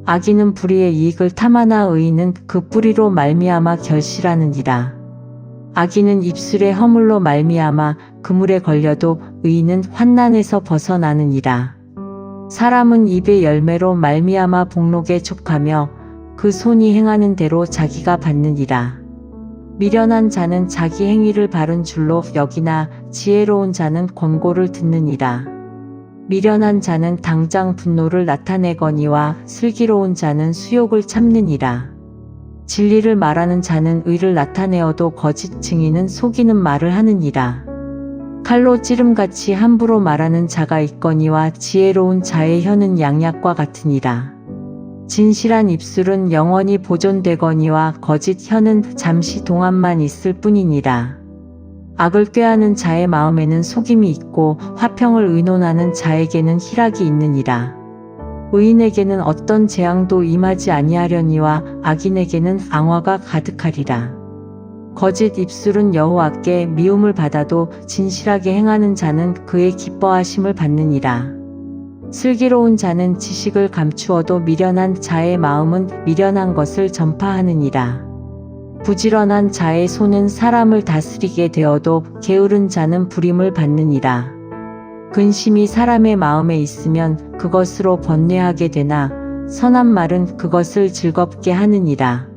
[SPEAKER 1] 악인은 불의의 이익을 탐하나 의인은 그 뿌리로 말미암아 결실하느니라. 악인은 입술의 허물로 말미암아 그물에 걸려도 의인은 환난에서 벗어나느니라. 사람은 입의 열매로 말미암아 복록에 족하며 그 손이 행하는 대로 자기가 받느니라. 미련한 자는 자기 행위를 바른 줄로 여기나 지혜로운 자는 권고를 듣느니라. 미련한 자는 당장 분노를 나타내거니와 슬기로운 자는 수욕을 참느니라. 진리를 말하는 자는 의를 나타내어도 거짓 증인은 속이는 말을 하느니라. 칼로 찌름같이 함부로 말하는 자가 있거니와 지혜로운 자의 혀는 양약과 같으니라. 진실한 입술은 영원히 보존되거니와 거짓 혀는 잠시 동안만 있을 뿐이니라. 악을 꾀하는 자의 마음에는 속임이 있고 화평을 의논하는 자에게는 희락이 있느니라. 의인에게는 어떤 재앙도 임하지 아니하려니와 악인에게는 앙화가 가득하리라. 거짓 입술은 여호와께 미움을 받아도 진실하게 행하는 자는 그의 기뻐하심을 받느니라. 슬기로운 자는 지식을 감추어도 미련한 자의 마음은 미련한 것을 전파하느니라. 부지런한 자의 손은 사람을 다스리게 되어도 게으른 자는 불임을 받느니라. 근심이 사람의 마음에 있으면 그것으로 번뇌하게 되나 선한 말은 그것을 즐겁게 하느니라.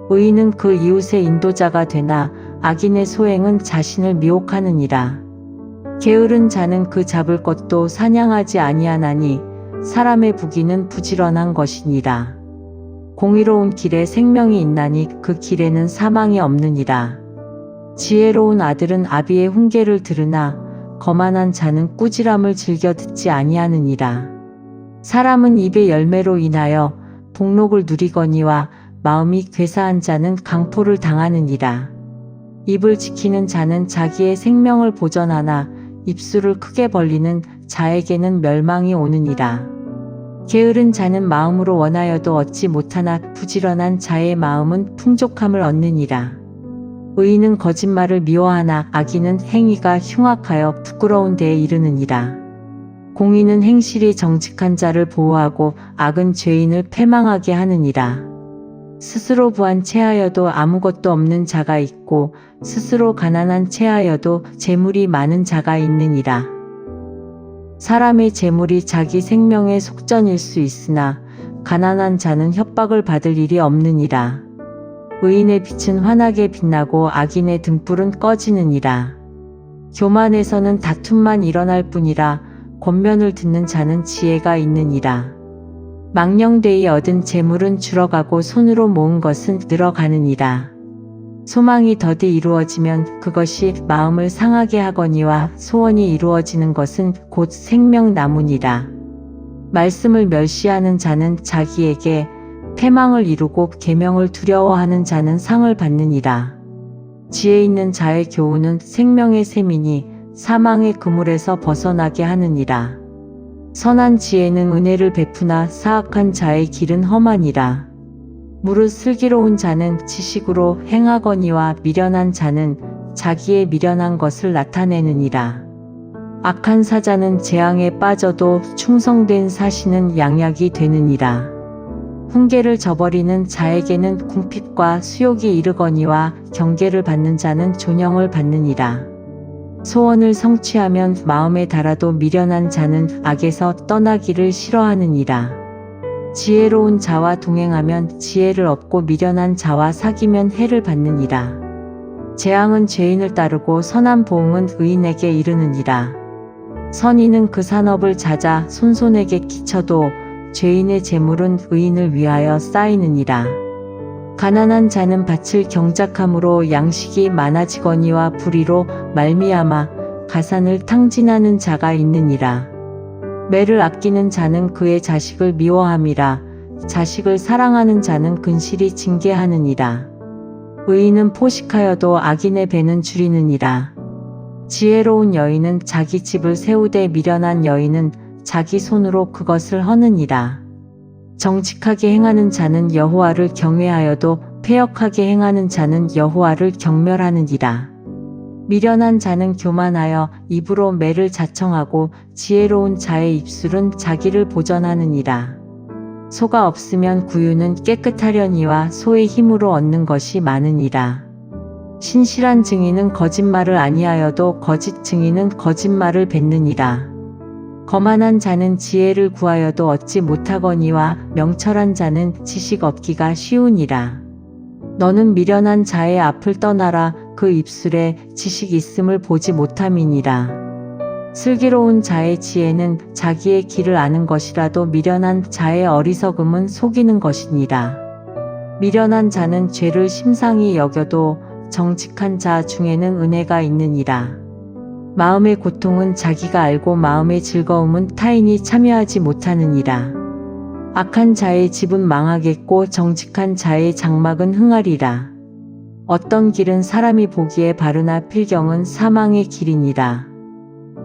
[SPEAKER 1] 의인은 그 이웃의 인도자가 되나 악인의 소행은 자신을 미혹하느니라. 게으른 자는 그 잡을 것도 사냥하지 아니하나니 사람의 부귀는 부지런한 것이니라. 공의로운 길에 생명이 있나니 그 길에는 사망이 없느니라. 지혜로운 아들은 아비의 훈계를 들으나 거만한 자는 꾸지람을 즐겨 듣지 아니하느니라. 사람은 입의 열매로 인하여 복록을 누리거니와 마음이 괴사한 자는 강포를 당하느니라. 입을 지키는 자는 자기의 생명을 보전하나 입술을 크게 벌리는 자에게는 멸망이 오느니라. 게으른 자는 마음으로 원하여도 얻지 못하나 부지런한 자의 마음은 풍족함을 얻느니라. 의인은 거짓말을 미워하나 악인은 행위가 흉악하여 부끄러운 데에 이르느니라. 공의는 행실이 정직한 자를 보호하고 악은 죄인을 패망하게 하느니라. 스스로 부한 채하여도 아무것도 없는 자가 있고 스스로 가난한 채하여도 재물이 많은 자가 있느니라. 사람의 재물이 자기 생명의 속전일 수 있으나 가난한 자는 협박을 받을 일이 없느니라. 의인의 빛은 환하게 빛나고 악인의 등불은 꺼지느니라. 교만에서는 다툼만 일어날 뿐이라 권면을 듣는 자는 지혜가 있느니라. 망령되이 얻은 재물은 줄어가고 손으로 모은 것은 늘어가느니라. 소망이 더디 이루어지면 그것이 마음을 상하게 하거니와 소원이 이루어지는 것은 곧 생명나무니라. 말씀을 멸시하는 자는 자기에게 패망을 이루고 계명을 두려워하는 자는 상을 받느니라. 지혜 있는 자의 교훈은 생명의 샘이니 사망의 그물에서 벗어나게 하느니라. 선한 지혜는 은혜를 베푸나 사악한 자의 길은 험하니라. 무릇 슬기로운 자는 지식으로 행하거니와 미련한 자는 자기의 미련한 것을 나타내느니라. 악한 사자는 재앙에 빠져도 충성된 사신은 양약이 되느니라. 훈계를 저버리는 자에게는 궁핍과 수욕이 이르거니와 경계를 받는 자는 존영을 받느니라. 소원을 성취하면 마음에 달아도 미련한 자는 악에서 떠나기를 싫어하느니라. 지혜로운 자와 동행하면 지혜를 얻고 미련한 자와 사귀면 해를 받느니라. 재앙은 죄인을 따르고 선한 보응은 의인에게 이르느니라. 선인은 그 산업을 찾아 손손에게 끼쳐도 죄인의 재물은 의인을 위하여 쌓이느니라. 가난한 자는 밭을 경작함으로 양식이 많아지거니와 불의로 말미암아 가산을 탕진하는 자가 있느니라. 매를 아끼는 자는 그의 자식을 미워함이라. 자식을 사랑하는 자는 근실이 징계하느니라. 의인은 포식하여도 악인의 배는 줄이느니라. 지혜로운 여인은 자기 집을 세우되 미련한 여인은 자기 손으로 그것을 허느니라. 정직하게 행하는 자는 여호와를 경외하여도 패역하게 행하는 자는 여호와를 경멸하느니라. 미련한 자는 교만하여 입으로 매를 자청하고 지혜로운 자의 입술은 자기를 보전하느니라. 소가 없으면 구유는 깨끗하려니와 소의 힘으로 얻는 것이 많으니라. 신실한 증인은 거짓말을 아니하여도 거짓 증인은 거짓말을 뱉느니라. 거만한 자는 지혜를 구하여도 얻지 못하거니와 명철한 자는 지식 얻기가 쉬우니라. 너는 미련한 자의 앞을 떠나라. 그 입술에 지식 있음을 보지 못함이니라. 슬기로운 자의 지혜는 자기의 길을 아는 것이라도 미련한 자의 어리석음은 속이는 것이니라. 미련한 자는 죄를 심상히 여겨도 정직한 자 중에는 은혜가 있느니라. 마음의 고통은 자기가 알고 마음의 즐거움은 타인이 참여하지 못하느니라. 악한 자의 집은 망하겠고 정직한 자의 장막은 흥하리라. 어떤 길은 사람이 보기에 바르나 필경은 사망의 길이니라.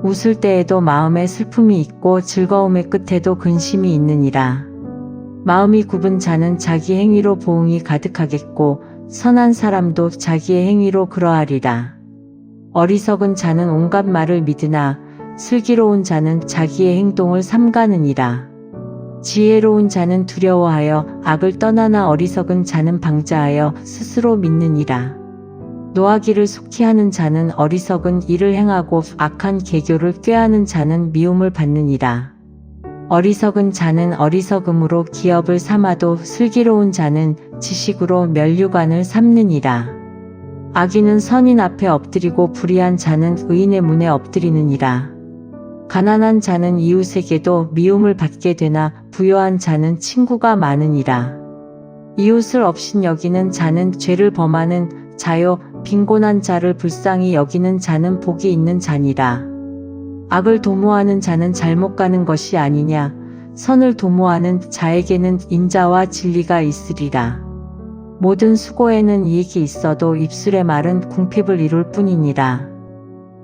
[SPEAKER 1] 웃을 때에도 마음에 슬픔이 있고 즐거움의 끝에도 근심이 있느니라. 마음이 굽은 자는 자기 행위로 보응이 가득하겠고 선한 사람도 자기의 행위로 그러하리라. 어리석은 자는 온갖 말을 믿으나 슬기로운 자는 자기의 행동을 삼가느니라. 지혜로운 자는 두려워하여 악을 떠나나 어리석은 자는 방자하여 스스로 믿느니라. 노하기를 속히 하는 자는 어리석은 일을 행하고 악한 계교를 꾀하는 자는 미움을 받느니라. 어리석은 자는 어리석음으로 기업을 삼아도 슬기로운 자는 지식으로 면류관을 삼느니라. 악인은 선인 앞에 엎드리고 불의한 자는 의인의 문에 엎드리느니라. 가난한 자는 이웃에게도 미움을 받게 되나 부유한 자는 친구가 많으니라. 이웃을 업신여기는 자는 죄를 범하는 자요 빈곤한 자를 불쌍히 여기는 자는 복이 있는 자니라. 악을 도모하는 자는 잘못 가는 것이 아니냐. 선을 도모하는 자에게는 인자와 진리가 있으리라. 모든 수고에는 이익이 있어도 입술의 말은 궁핍을 이룰 뿐이니라.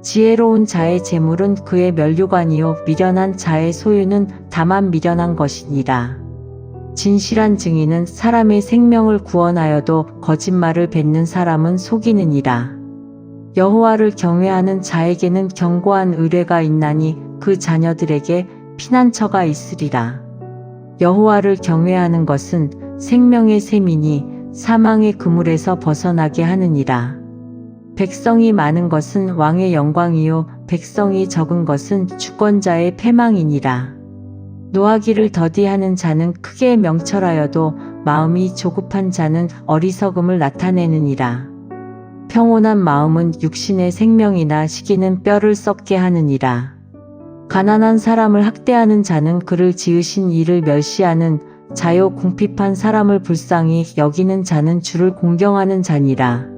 [SPEAKER 1] 지혜로운 자의 재물은 그의 면류관이요 미련한 자의 소유는 다만 미련한 것이니라. 진실한 증인은 사람의 생명을 구원하여도 거짓말을 뱉는 사람은 속이느니라. 여호와를 경외하는 자에게는 견고한 의뢰가 있나니 그 자녀들에게 피난처가 있으리라. 여호와를 경외하는 것은 생명의 셈이니 사망의 그물에서 벗어나게 하느니라. 백성이 많은 것은 왕의 영광이요 백성이 적은 것은 주권자의 패망이니라. 노하기를 더디하는 자는 크게 명철하여도 마음이 조급한 자는 어리석음을 나타내느니라. 평온한 마음은 육신의 생명이나 시기는 뼈를 썩게 하느니라. 가난한 사람을 학대하는 자는 그를 지으신 이를 멸시하는 자요 궁핍한 사람을 불쌍히 여기는 자는 주를 공경하는 자니라.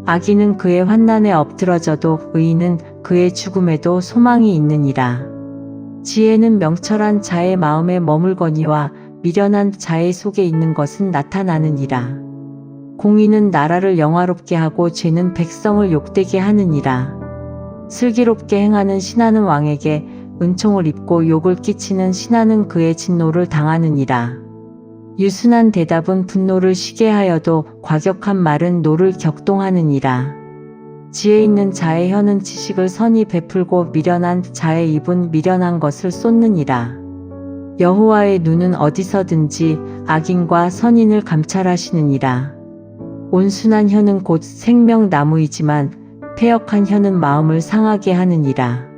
[SPEAKER 1] 악인은 그의 환난에 엎드러져도 의인은 그의 죽음에도 소망이 있느니라. 지혜는 명철한 자의 마음에 머물거니와 미련한 자의 속에 있는 것은 나타나느니라. 공의는 나라를 영화롭게 하고 죄는 백성을 욕되게 하느니라. 슬기롭게 행하는 신하는 왕에게 은총을 입고 욕을 끼치는 신하는 그의 진노를 당하느니라. 유순한 대답은 분노를 쉬게 하여도 과격한 말은 노를 격동하느니라. 지혜 있는 자의 혀는 지식을 선히 베풀고 미련한 자의 입은 미련한 것을 쏟느니라. 여호와의 눈은 어디서든지 악인과 선인을 감찰하시느니라. 온순한 혀는 곧 생명나무이지만 패역한 혀는 마음을 상하게 하느니라.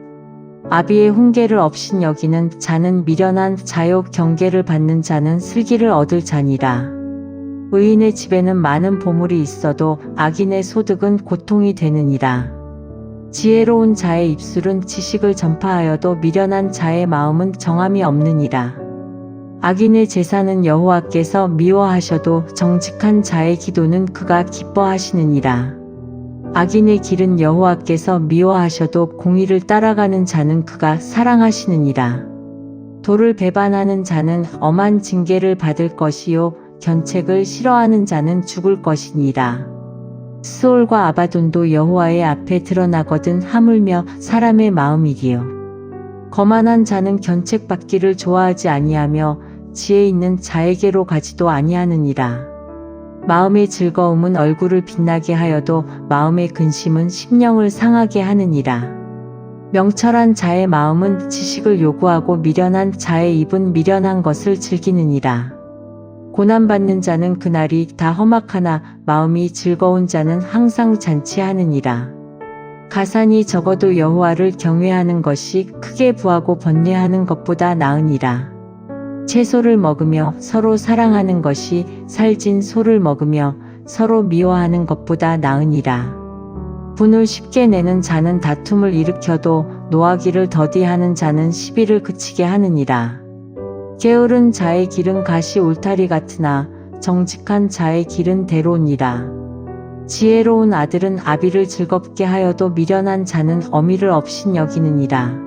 [SPEAKER 1] 아비의 훈계를 업신여기는 자는 미련한 자요 경계를 받는 자는 슬기를 얻을 자니라. 의인의 집에는 많은 보물이 있어도 악인의 소득은 고통이 되느니라. 지혜로운 자의 입술은 지식을 전파하여도 미련한 자의 마음은 정함이 없느니라. 악인의 제사는 여호와께서 미워하셔도 정직한 자의 기도는 그가 기뻐하시느니라. 악인의 길은 여호와께서 미워하셔도 공의를 따라가는 자는 그가 사랑하시느니라. 도를 배반하는 자는 엄한 징계를 받을 것이요 견책을 싫어하는 자는 죽을 것이니라. 스올과 아바돈도 여호와의 앞에 드러나거든 하물며 사람의 마음이리요. 거만한 자는 견책받기를 좋아하지 아니하며 지혜 있는 자에게로 가지도 아니하느니라. 마음의 즐거움은 얼굴을 빛나게 하여도 마음의 근심은 심령을 상하게 하느니라. 명철한 자의 마음은 지식을 요구하고 미련한 자의 입은 미련한 것을 즐기느니라. 고난받는 자는 그날이 다 험악하나 마음이 즐거운 자는 항상 잔치하느니라. 가산이 적어도 여호와를 경외하는 것이 크게 부하고 번뇌하는 것보다 나으니라. 채소를 먹으며 서로 사랑하는 것이 살진 소를 먹으며 서로 미워하는 것보다 나으니라. 분을 쉽게 내는 자는 다툼을 일으켜도 노하기를 더디하는 자는 시비를 그치게 하느니라. 게으른 자의 길은 가시 울타리 같으나 정직한 자의 길은 대로니라. 지혜로운 아들은 아비를 즐겁게 하여도 미련한 자는 어미를 업신여기느니라.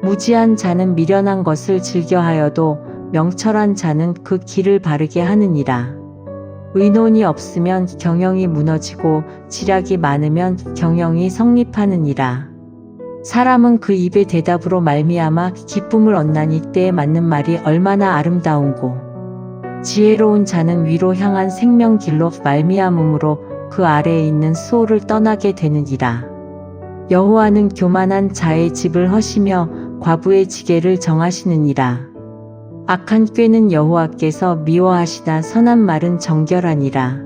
[SPEAKER 1] 무지한 자는 미련한 것을 즐겨하여도 명철한 자는 그 길을 바르게 하느니라. 의논이 없으면 경영이 무너지고 지략이 많으면 경영이 성립하느니라. 사람은 그 입의 대답으로 말미암아 기쁨을 얻나니 때에 맞는 말이 얼마나 아름다운고 지혜로운 자는 위로 향한 생명길로 말미암음으로 그 아래에 있는 수호를 떠나게 되느니라. 여호와는 교만한 자의 집을 허시며 과부의 지게를 정하시느니라. 악한 꾀는 여호와께서 미워하시나 선한 말은 정결하니라.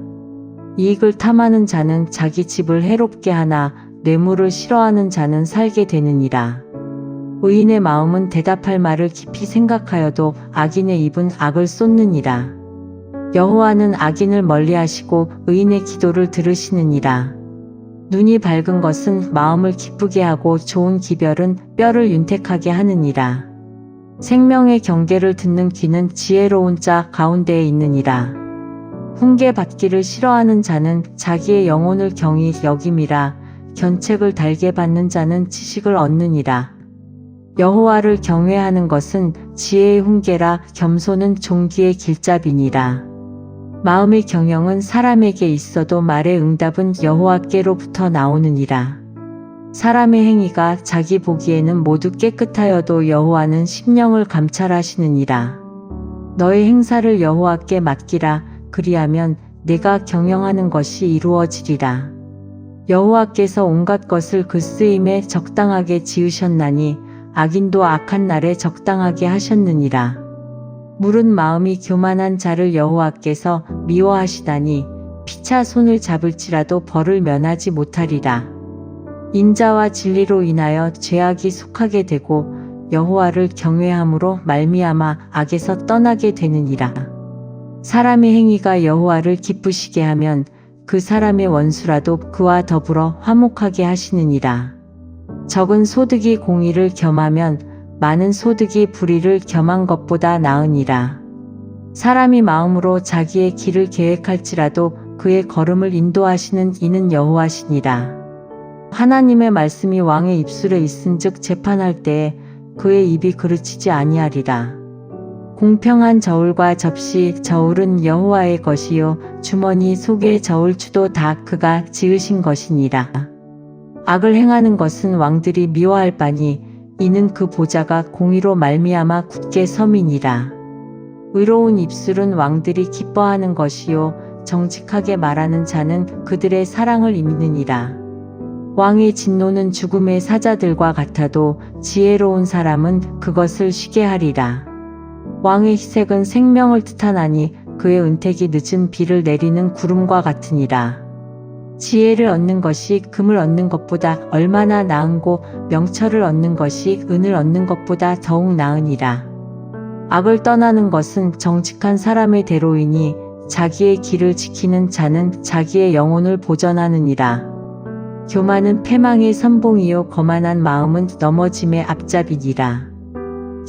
[SPEAKER 1] 이익을 탐하는 자는 자기 집을 해롭게 하나 뇌물을 싫어하는 자는 살게 되느니라. 의인의 마음은 대답할 말을 깊이 생각하여도 악인의 입은 악을 쏟느니라. 여호와는 악인을 멀리하시고 의인의 기도를 들으시느니라. 눈이 밝은 것은 마음을 기쁘게 하고 좋은 기별은 뼈를 윤택하게 하느니라. 생명의 경계를 듣는 귀는 지혜로운 자 가운데에 있느니라. 훈계받기를 싫어하는 자는 자기의 영혼을 경히 여김이라. 견책을 달게 받는 자는 지식을 얻느니라. 여호와를 경외하는 것은 지혜의 훈계라. 겸손은 존귀의 길잡이니라. 마음의 경영은 사람에게 있어도 말의 응답은 여호와께로부터 나오느니라. 사람의 행위가 자기 보기에는 모두 깨끗하여도 여호와는 심령을 감찰하시느니라. 너의 행사를 여호와께 맡기라. 그리하면 내가 경영하는 것이 이루어지리라. 여호와께서 온갖 것을 그 쓰임에 적당하게 지으셨나니 악인도 악한 날에 적당하게 하셨느니라. 물은 마음이 교만한 자를 여호와께서 미워하시다니 피차 손을 잡을지라도 벌을 면하지 못하리라. 인자와 진리로 인하여 죄악이 속하게 되고 여호와를 경외함으로 말미암아 악에서 떠나게 되느니라. 사람의 행위가 여호와를 기쁘시게 하면 그 사람의 원수라도 그와 더불어 화목하게 하시느니라. 적은 소득이 공의를 겸하면 많은 소득이 불의를 겸한 것보다 나으니라. 사람이 마음으로 자기의 길을 계획할지라도 그의 걸음을 인도하시는 이는 여호와시니라. 하나님의 말씀이 왕의 입술에 있은즉 재판할 때에 그의 입이 그르치지 아니하리라. 공평한 저울과 접시, 저울은 여호와의 것이요 주머니 속의 저울추도 다 그가 지으신 것이니라. 악을 행하는 것은 왕들이 미워할 바니 이는 그 보좌가 공의로 말미암아 굳게 섬이니라. 의로운 입술은 왕들이 기뻐하는 것이요 정직하게 말하는 자는 그들의 사랑을 입느니라. 왕의 진노는 죽음의 사자들과 같아도 지혜로운 사람은 그것을 쉬게 하리라. 왕의 희색은 생명을 뜻하나니 그의 은택이 늦은 비를 내리는 구름과 같으니라. 지혜를 얻는 것이 금을 얻는 것보다 얼마나 나은고 명철을 얻는 것이 은을 얻는 것보다 더욱 나으니라. 악을 떠나는 것은 정직한 사람의 대로이니 자기의 길을 지키는 자는 자기의 영혼을 보전하느니라. 교만은 패망의 선봉이요 거만한 마음은 넘어짐의 앞잡이니라.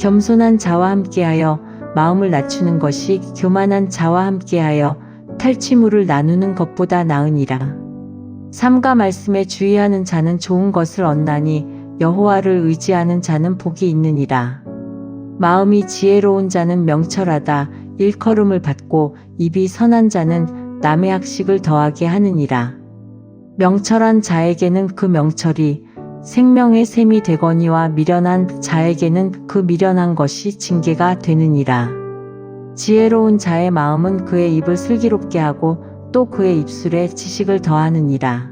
[SPEAKER 1] 겸손한 자와 함께하여 마음을 낮추는 것이 교만한 자와 함께하여 탈취물을 나누는 것보다 나으니라. 삼가 말씀에 주의하는 자는 좋은 것을 얻나니 여호와를 의지하는 자는 복이 있느니라. 마음이 지혜로운 자는 명철하다. 일컬음을 받고 입이 선한 자는 남의 학식을 더하게 하느니라. 명철한 자에게는 그 명철이 생명의 샘이 되거니와 미련한 자에게는 그 미련한 것이 징계가 되느니라. 지혜로운 자의 마음은 그의 입을 슬기롭게 하고 또 그의 입술에 지식을 더하느니라.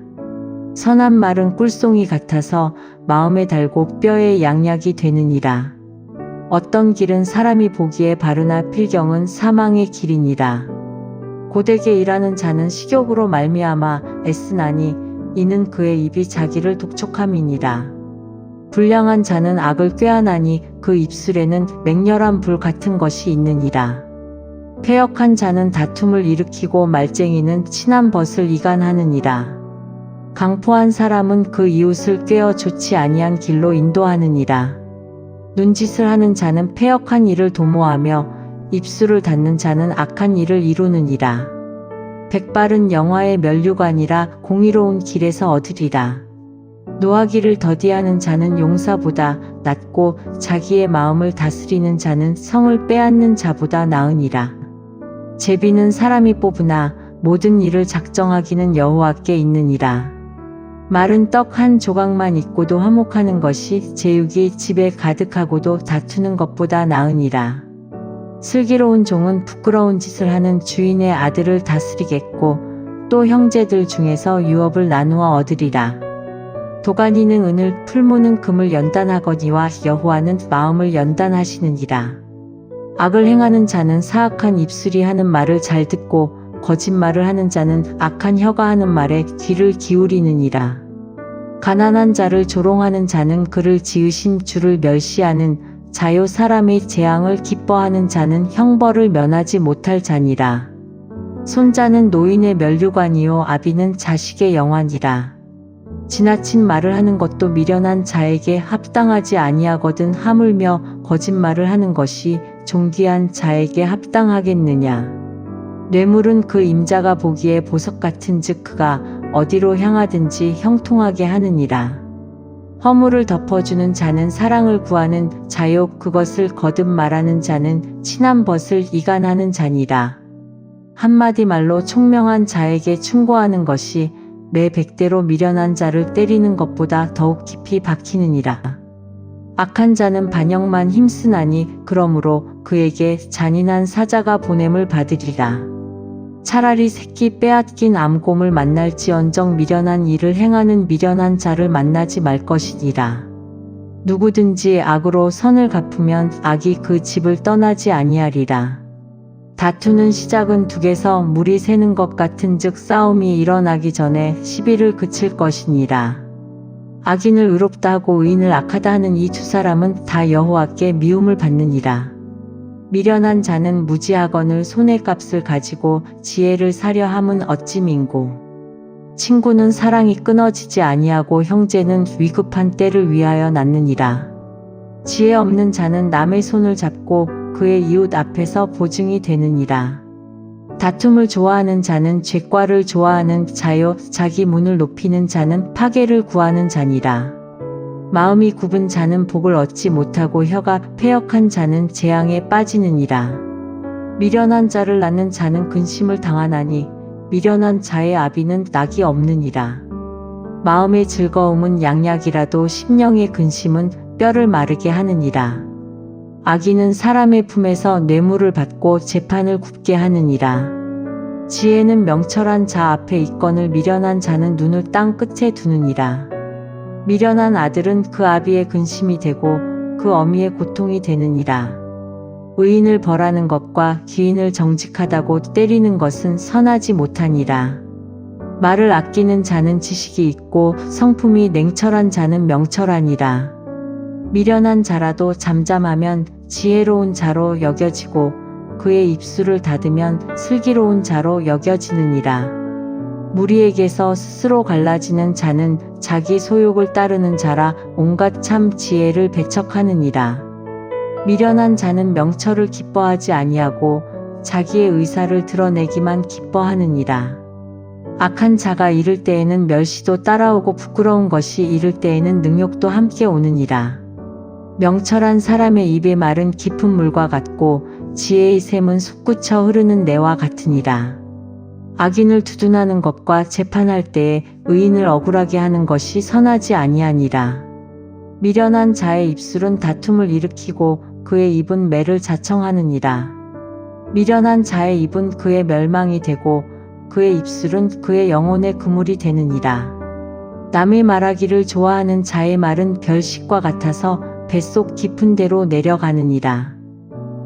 [SPEAKER 1] 선한 말은 꿀송이 같아서 마음에 달고 뼈에 양약이 되느니라. 어떤 길은 사람이 보기에 바르나 필경은 사망의 길이니라. 고되게 일하는 자는 식욕으로 말미암아 애쓰나니 이는 그의 입이 자기를 독촉함이니라. 불량한 자는 악을 꾀하나니 그 입술에는 맹렬한 불 같은 것이 있느니라. 패역한 자는 다툼을 일으키고 말쟁이는 친한 벗을 이간하느니라. 강포한 사람은 그 이웃을 꾀어 좋지 아니한 길로 인도하느니라. 눈짓을 하는 자는 패역한 일을 도모하며 입술을 닫는 자는 악한 일을 이루느니라. 백발은 영화의 면류관이라 공의로운 길에서 얻으리라. 노하기를 더디하는 자는 용사보다 낫고 자기의 마음을 다스리는 자는 성을 빼앗는 자보다 나으니라. 제비는 사람이 뽑으나 모든 일을 작정하기는 여호와께 있느니라. 마른 떡 한 조각만 있고도 화목하는 것이 제육이 집에 가득하고도 다투는 것보다 나으니라. 슬기로운 종은 부끄러운 짓을 하는 주인의 아들을 다스리겠고 또 형제들 중에서 유업을 나누어 얻으리라. 도가니는 은을 풀무는 금을 연단하거니와 여호와는 마음을 연단하시느니라. 악을 행하는 자는 사악한 입술이 하는 말을 잘 듣고 거짓말을 하는 자는 악한 혀가 하는 말에 귀를 기울이느니라. 가난한 자를 조롱하는 자는 그를 지으신 주를 멸시하는 자요 사람의 재앙을 기뻐하는 자는 형벌을 면하지 못할 자니라. 손자는 노인의 면류관이요 아비는 자식의 영환이라. 지나친 말을 하는 것도 미련한 자에게 합당하지 아니하거든 하물며 거짓말을 하는 것이 존귀한 자에게 합당하겠느냐. 뇌물은 그 임자가 보기에 보석 같은즉 그가 어디로 향하든지 형통하게 하느니라. 허물을 덮어주는 자는 사랑을 구하는 자요 그것을 거듭 말하는 자는 친한 벗을 이간하는 자니라. 한마디 말로 총명한 자에게 충고하는 것이 매 100대로 미련한 자를 때리는 것보다 더욱 깊이 박히느니라. 악한 자는 반역만 힘쓰나니 그러므로 그에게 잔인한 사자가 보냄을 받으리라. 차라리 새끼 빼앗긴 암곰을 만날지언정 미련한 일을 행하는 미련한 자를 만나지 말 것이니라. 누구든지 악으로 선을 갚으면 악이 그 집을 떠나지 아니하리라. 다투는 시작은 둑에서 물이 새는 것 같은즉 싸움이 일어나기 전에 시비를 그칠 것이니라. 악인을 의롭다 하고 의인을 악하다 하는 이 두 사람은 다 여호와께 미움을 받느니라. 미련한 자는 무지하거늘 손의 값을 가지고 지혜를 사려 함은 어찌 민고. 친구는 사랑이 끊어지지 아니하고 형제는 위급한 때를 위하여 낳느니라. 지혜 없는 자는 남의 손을 잡고 그의 이웃 앞에서 보증이 되느니라. 다툼을 좋아하는 자는 죄과를 좋아하는 자요 자기 문을 높이는 자는 파괴를 구하는 자니라. 마음이 굽은 자는 복을 얻지 못하고 혀가 패역한 자는 재앙에 빠지느니라. 미련한 자를 낳는 자는 근심을 당하나니 미련한 자의 아비는 낙이 없느니라. 마음의 즐거움은 양약이라도 심령의 근심은 뼈를 마르게 하느니라. 악인은 사람의 품에서 뇌물을 받고 재판을 굽게 하느니라. 지혜는 명철한 자 앞에 있거늘 미련한 자는 눈을 땅 끝에 두느니라. 미련한 아들은 그 아비의 근심이 되고 그 어미의 고통이 되느니라. 의인을 벌하는 것과 귀인을 정직하다고 때리는 것은 선하지 못하니라. 말을 아끼는 자는 지식이 있고 성품이 냉철한 자는 명철하니라. 미련한 자라도 잠잠하면 지혜로운 자로 여겨지고 그의 입술을 닫으면 슬기로운 자로 여겨지느니라. 무리에게서 스스로 갈라지는 자는 자기 소욕을 따르는 자라 온갖 참 지혜를 배척하느니라. 미련한 자는 명철을 기뻐하지 아니하고 자기의 의사를 드러내기만 기뻐하느니라. 악한 자가 이를 때에는 멸시도 따라오고 부끄러운 것이 이를 때에는 능욕도 함께 오느니라. 명철한 사람의 입의 말은 깊은 물과 같고 지혜의 샘은 솟구쳐 흐르는 내와 같으니라. 악인을 두둔하는 것과 재판할 때에 의인을 억울하게 하는 것이 선하지 아니하니라. 미련한 자의 입술은 다툼을 일으키고 그의 입은 매를 자청하느니라. 미련한 자의 입은 그의 멸망이 되고 그의 입술은 그의 영혼의 그물이 되느니라. 남의 말하기를 좋아하는 자의 말은 별식과 같아서 뱃속 깊은 데로 내려가느니라.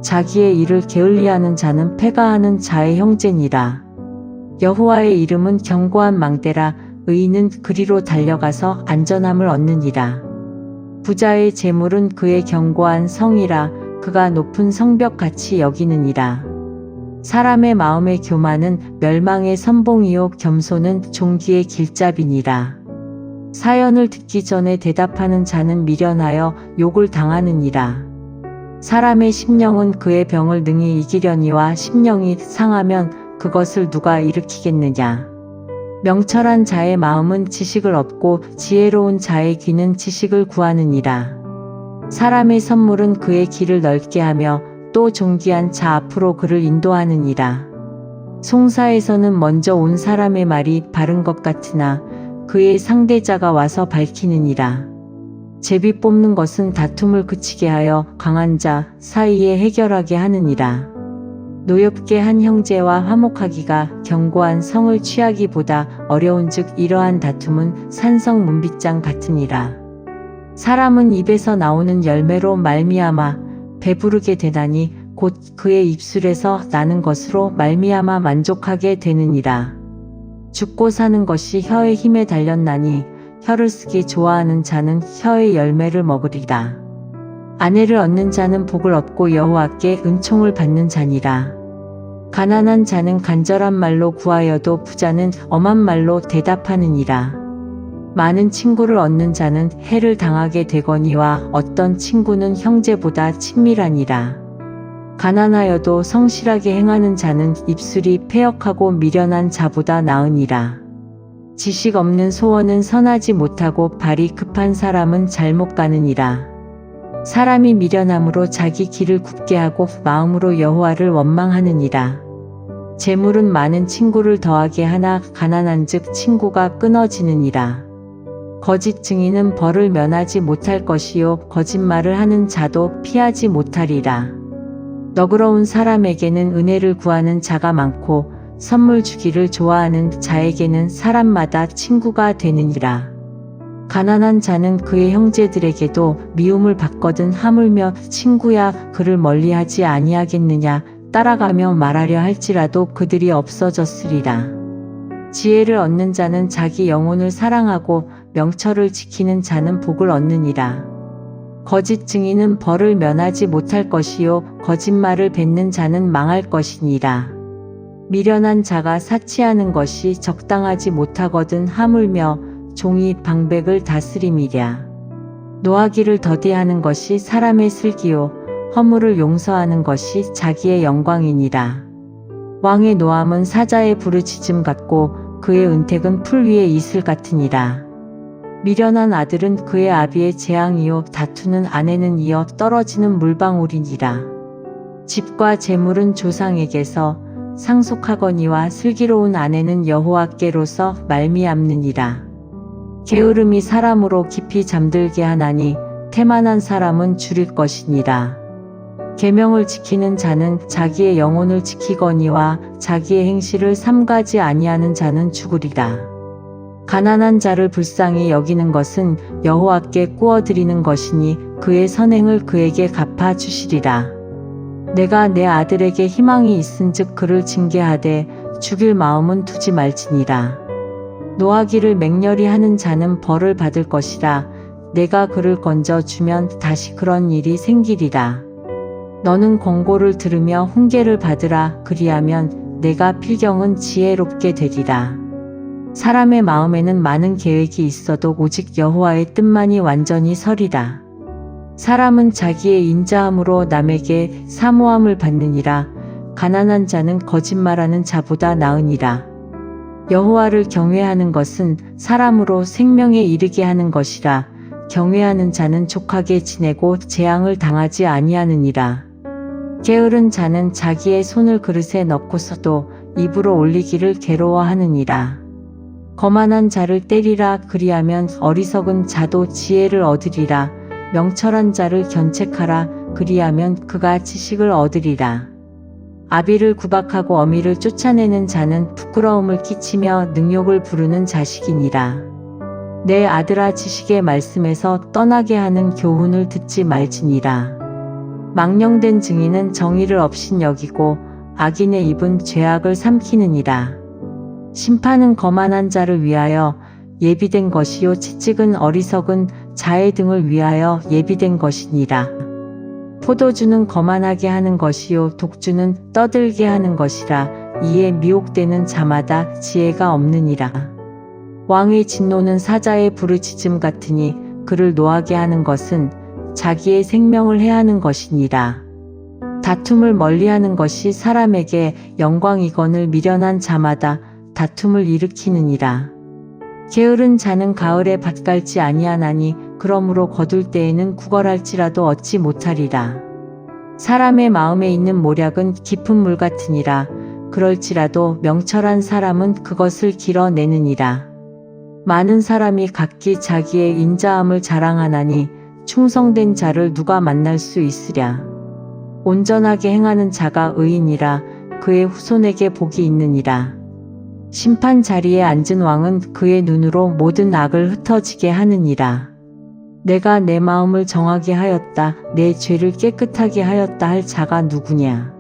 [SPEAKER 1] 자기의 일을 게을리하는 자는 패가하는 자의 형제니라. 여호와의 이름은 견고한 망대라. 의인은 그리로 달려가서 안전함을 얻느니라. 부자의 재물은 그의 견고한 성이라. 그가 높은 성벽같이 여기느니라. 사람의 마음의 교만은 멸망의 선봉이요 겸손은 종기의 길잡이니라. 사연을 듣기 전에 대답하는 자는 미련하여 욕을 당하느니라. 사람의 심령은 그의 병을 능히 이기려니와 심령이 상하면 그것을 누가 일으키겠느냐. 명철한 자의 마음은 지식을 얻고 지혜로운 자의 귀는 지식을 구하느니라. 사람의 선물은 그의 길을 넓게 하며 또 존귀한 자 앞으로 그를 인도하느니라. 송사에서는 먼저 온 사람의 말이 바른 것 같으나 그의 상대자가 와서 밝히느니라. 제비 뽑는 것은 다툼을 그치게 하여 강한 자 사이에 해결하게 하느니라. 노엽게 한 형제와 화목하기가 견고한 성을 취하기보다 어려운즉 이러한 다툼은 산성 문빗장 같으니라. 사람은 입에서 나오는 열매로 말미암아 배부르게 되나니 곧 그의 입술에서 나는 것으로 말미암아 만족하게 되느니라. 죽고 사는 것이 혀의 힘에 달렸나니 혀를 쓰기 좋아하는 자는 혀의 열매를 먹으리라. 아내를 얻는 자는 복을 얻고 여호와께 은총을 받는 자니라. 가난한 자는 간절한 말로 구하여도 부자는 엄한 말로 대답하느니라. 많은 친구를 얻는 자는 해를 당하게 되거니와 어떤 친구는 형제보다 친밀하니라. 가난하여도 성실하게 행하는 자는 입술이 패역하고 미련한 자보다 나으니라. 지식 없는 소원은 선하지 못하고 발이 급한 사람은 잘못 가느니라. 사람이 미련함으로 자기 길을 굽게 하고 마음으로 여호와를 원망하느니라. 재물은 많은 친구를 더하게 하나 가난한즉 친구가 끊어지느니라. 거짓 증인은 벌을 면하지 못할 것이요 거짓말을 하는 자도 피하지 못하리라. 너그러운 사람에게는 은혜를 구하는 자가 많고 선물 주기를 좋아하는 자에게는 사람마다 친구가 되느니라. 가난한 자는 그의 형제들에게도 미움을 받거든 하물며 친구야 그를 멀리하지 아니하겠느냐 따라가며 말하려 할지라도 그들이 없어졌으리라. 지혜를 얻는 자는 자기 영혼을 사랑하고 명철을 지키는 자는 복을 얻느니라. 거짓 증인은 벌을 면하지 못할 것이요 거짓말을 뱉는 자는 망할 것이니라. 미련한 자가 사치하는 것이 적당하지 못하거든 하물며 종이 방백을 다스림이랴. 노하기를 더디하는 것이 사람의 슬기요 허물을 용서하는 것이 자기의 영광이니라. 왕의 노함은 사자의 부르짖음 같고 그의 은택은 풀 위의 이슬 같으니라. 미련한 아들은 그의 아비의 재앙이요 다투는 아내는 이어 떨어지는 물방울이니라. 집과 재물은 조상에게서 상속하거니와 슬기로운 아내는 여호와께로서 말미암느니라. 게으름이 사람으로 깊이 잠들게 하나니 태만한 사람은 줄일 것이니라. 계명을 지키는 자는 자기의 영혼을 지키거니와 자기의 행실을 삼가지 아니하는 자는 죽으리라. 가난한 자를 불쌍히 여기는 것은 여호와께 꾸어드리는 것이니 그의 선행을 그에게 갚아 주시리라. 내가 내 아들에게 희망이 있은즉 그를 징계하되 죽일 마음은 두지 말지니라. 노하기를 맹렬히 하는 자는 벌을 받을 것이라. 내가 그를 건져 주면 다시 그런 일이 생기리라. 너는 권고를 들으며 훈계를 받으라. 그리하면 내가 필경은 지혜롭게 되리라. 사람의 마음에는 많은 계획이 있어도 오직 여호와의 뜻만이 완전히 서리라. 사람은 자기의 인자함으로 남에게 사모함을 받느니라. 가난한 자는 거짓말하는 자보다 나으니라. 여호와를 경외하는 것은 사람으로 생명에 이르게 하는 것이라. 경외하는 자는 족하게 지내고 재앙을 당하지 아니하느니라. 게으른 자는 자기의 손을 그릇에 넣고서도 입으로 올리기를 괴로워하느니라. 거만한 자를 때리라. 그리하면 어리석은 자도 지혜를 얻으리라. 명철한 자를 견책하라. 그리하면 그가 지식을 얻으리라. 아비를 구박하고 어미를 쫓아내는 자는 부끄러움을 끼치며 능욕을 부르는 자식이니라. 내 아들아 지식의 말씀에서 떠나게 하는 교훈을 듣지 말지니라. 망령된 증인은 정의를 업신여기고 악인의 입은 죄악을 삼키느니라. 심판은 거만한 자를 위하여 예비된 것이요 채찍은 어리석은 자의 등을 위하여 예비된 것이니라. 포도주는 거만하게 하는 것이요 독주는 떠들게 하는 것이라. 이에 미혹되는 자마다 지혜가 없느니라. 왕의 진노는 사자의 부르짖음 같으니 그를 노하게 하는 것은 자기의 생명을 해하는 것이니라. 다툼을 멀리하는 것이 사람에게 영광이거늘 미련한 자마다 다툼을 일으키느니라. 게으른 자는 가을에 밭 갈지 아니하나니 그러므로 거둘 때에는 구걸할지라도 얻지 못하리라. 사람의 마음에 있는 모략은 깊은 물 같으니라. 그럴지라도 명철한 사람은 그것을 길어내느니라. 많은 사람이 각기 자기의 인자함을 자랑하나니 충성된 자를 누가 만날 수 있으랴. 온전하게 행하는 자가 의인이라. 그의 후손에게 복이 있느니라. 심판 자리에 앉은 왕은 그의 눈으로 모든 악을 흩어지게 하느니라. 내가 내 마음을 정하게 하였다. 내 죄를 깨끗하게 하였다 할 자가 누구냐.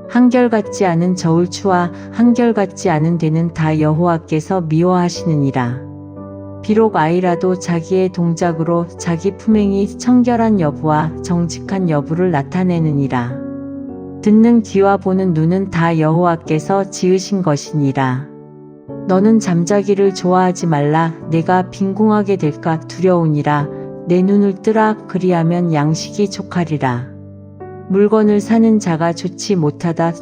[SPEAKER 1] 한결같지 않은 저울추와 한결같지 않은 되는 다 여호와께서 미워하시느니라. 비록 아이라도 자기의 동작으로 자기 품행이 청결한 여부와 정직한 여부를 나타내느니라. 듣는 귀와 보는 눈은 다 여호와께서 지으신 것이니라. 너는 잠자기를 좋아하지 말라. 내가 빈궁하게 될까 두려우니라. 내 눈을 뜨라. 그리하면 양식이 족하리라. 물건을 사는 자가 좋지 못하다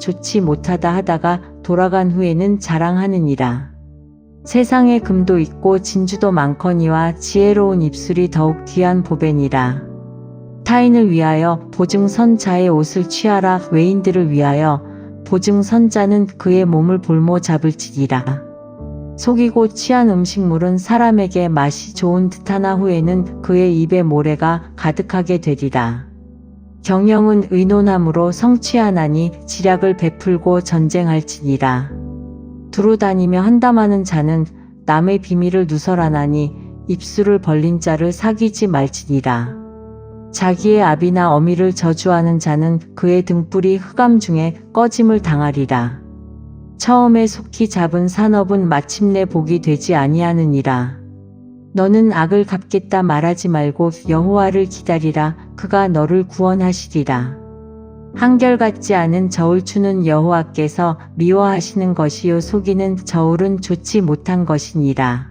[SPEAKER 1] 하다가 돌아간 후에는 자랑하느니라. 세상에 금도 있고 진주도 많거니와 지혜로운 입술이 더욱 귀한 보배니라. 타인을 위하여 보증선 자의 옷을 취하라. 외인들을 위하여 보증선 자는 그의 몸을 볼모 잡을지니라. 속이고 취한 음식물은 사람에게 맛이 좋은 듯하나 후에는 그의 입에 모래가 가득하게 되리라. 경영은 의논함으로 성취하나니 지략을 베풀고 전쟁할지니라. 두루 다니며 한담하는 자는 남의 비밀을 누설하나니 입술을 벌린 자를 사귀지 말지니라. 자기의 아비나 어미를 저주하는 자는 그의 등불이 흑암 중에 꺼짐을 당하리라. 처음에 속히 잡은 산업은 마침내 복이 되지 아니하느니라. 너는 악을 갚겠다 말하지 말고 여호와를 기다리라. 그가 너를 구원하시리라. 한결같지 않은 저울추는 여호와께서 미워하시는 것이요 속이는 저울은 좋지 못한 것이니라.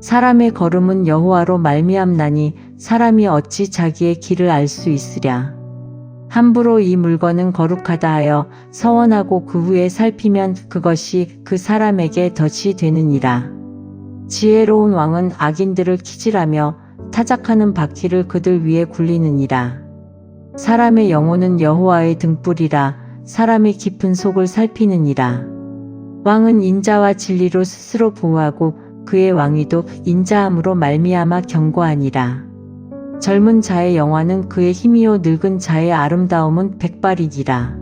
[SPEAKER 1] 사람의 걸음은 여호와로 말미암나니 사람이 어찌 자기의 길을 알 수 있으랴. 함부로 이 물건은 거룩하다 하여 서원하고 그 후에 살피면 그것이 그 사람에게 덫이 되느니라. 지혜로운 왕은 악인들을 키질하며 타작하는 바퀴를 그들 위에 굴리느니라. 사람의 영혼은 여호와의 등불이라. 사람의 깊은 속을 살피느니라. 왕은 인자와 진리로 스스로 보호하고 그의 왕위도 인자함으로 말미암아 견고하니라. 젊은 자의 영화는 그의 힘이요 늙은 자의 아름다움은 백발이니라.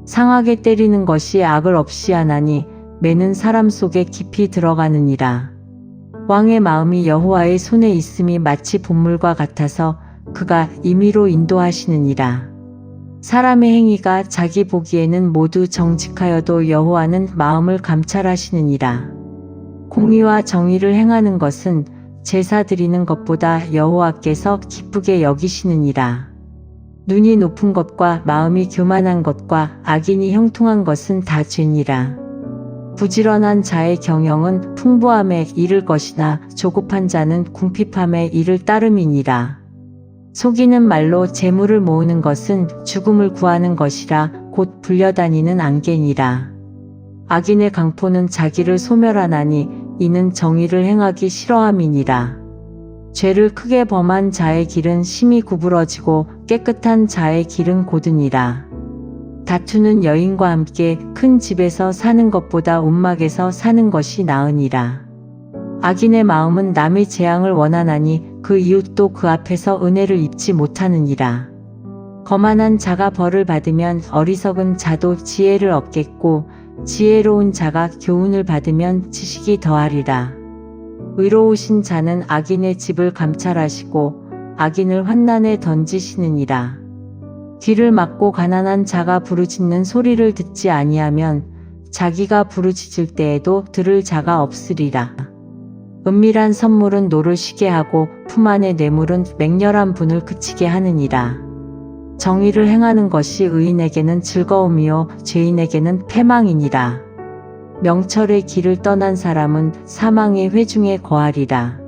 [SPEAKER 1] 상하게 때리는 것이 악을 없이 하나니 매는 사람 속에 깊이 들어가느니라. 왕의 마음이 여호와의 손에 있음이 마치 봇물과 같아서 그가 임의로 인도하시느니라. 사람의 행위가 자기 보기에는 모두 정직하여도 여호와는 마음을 감찰하시느니라. 공의와 정의를 행하는 것은 제사 드리는 것보다 여호와께서 기쁘게 여기시느니라. 눈이 높은 것과 마음이 교만한 것과 악인이 형통한 것은 다 죄니라. 부지런한 자의 경영은 풍부함에 이를 것이나 조급한 자는 궁핍함에 이를 따름이니라. 속이는 말로 재물을 모으는 것은 죽음을 구하는 것이라 곧 불려다니는 안개니라. 악인의 강포는 자기를 소멸하나니 이는 정의를 행하기 싫어함이니라. 죄를 크게 범한 자의 길은 심히 구부러지고 깨끗한 자의 길은 고드니라. 다투는 여인과 함께 큰 집에서 사는 것보다 움막에서 사는 것이 나으니라. 악인의 마음은 남의 재앙을 원하나니 그 이웃도 그 앞에서 은혜를 입지 못하느니라. 거만한 자가 벌을 받으면 어리석은 자도 지혜를 얻겠고 지혜로운 자가 교훈을 받으면 지식이 더하리라. 의로우신 자는 악인의 집을 감찰하시고 악인을 환난에 던지시느니라. 귀를 막고 가난한 자가 부르짖는 소리를 듣지 아니하면 자기가 부르짖을 때에도 들을 자가 없으리라. 은밀한 선물은 노를 쉬게 하고 품 안의 뇌물은 맹렬한 분을 그치게 하느니라. 정의를 행하는 것이 의인에게는 즐거움이요 죄인에게는 패망이니라. 명철의 길을 떠난 사람은 사망의 회중에 거하리라.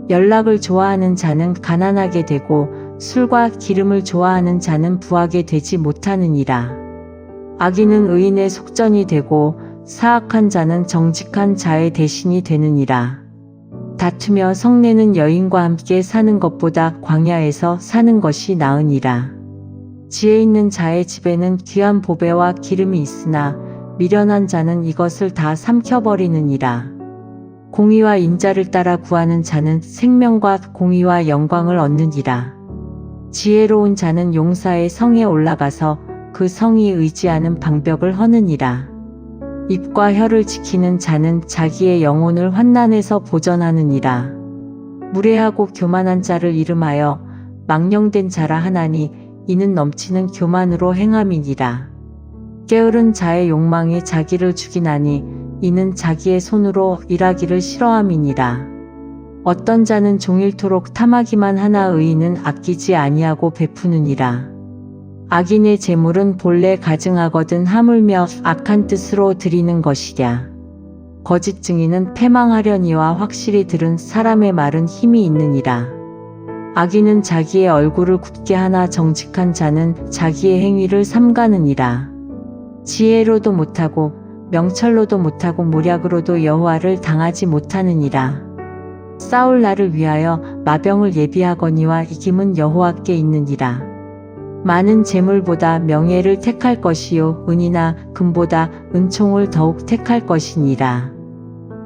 [SPEAKER 1] 연락을 좋아하는 자는 가난하게 되고 술과 기름을 좋아하는 자는 부하게 되지 못하느니라. 악인은 의인의 속전이 되고 사악한 자는 정직한 자의 대신이 되느니라. 다투며 성내는 여인과 함께 사는 것보다 광야에서 사는 것이 나으니라. 지혜 있는 자의 집에는 귀한 보배와 기름이 있으나 미련한 자는 이것을 다 삼켜버리느니라. 공의와 인자를 따라 구하는 자는 생명과 공의와 영광을 얻느니라. 지혜로운 자는 용사의 성에 올라가서 그 성이 의지하는 방벽을 허느니라. 입과 혀를 지키는 자는 자기의 영혼을 환난에서 보전하느니라. 무례하고 교만한 자를 이름하여 망령된 자라 하나니 이는 넘치는 교만으로 행함이니라. 게으른 자의 욕망이 자기를 죽이나니 이는 자기의 손으로 일하기를 싫어함이니라. 어떤 자는 종일토록 탐하기만 하나 의인은 아끼지 아니하고 베푸느니라. 악인의 재물은 본래 가증하거든 하물며 악한 뜻으로 드리는 것이랴. 거짓 증인은 패망하려니와 확실히 들은 사람의 말은 힘이 있느니라. 악인은 자기의 얼굴을 굳게 하나 정직한 자는 자기의 행위를 삼가느니라. 지혜로도 못하고 명철로도 못하고 모략으로도 여호와를 당하지 못하느니라. 싸울 날을 위하여 마병을 예비하거니와 이김은 여호와께 있느니라. 많은 재물보다 명예를 택할 것이요 은이나 금보다 은총을 더욱 택할 것이니라.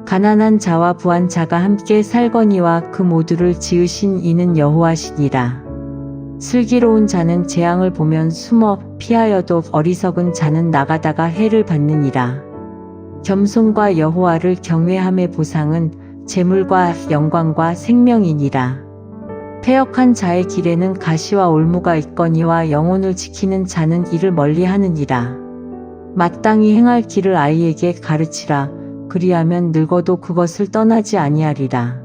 [SPEAKER 1] 가난한 자와 부한 자가 함께 살거니와 그 모두를 지으신 이는 여호와시니라. 슬기로운 자는 재앙을 보면 숨어 피하여도 어리석은 자는 나가다가 해를 받느니라. 겸손과 여호와를 경외함의 보상은 재물과 영광과 생명이니라. 패역한 자의 길에는 가시와 올무가 있거니와 영혼을 지키는 자는 이를 멀리하느니라. 마땅히 행할 길을 아이에게 가르치라. 그리하면 늙어도 그것을 떠나지 아니하리라.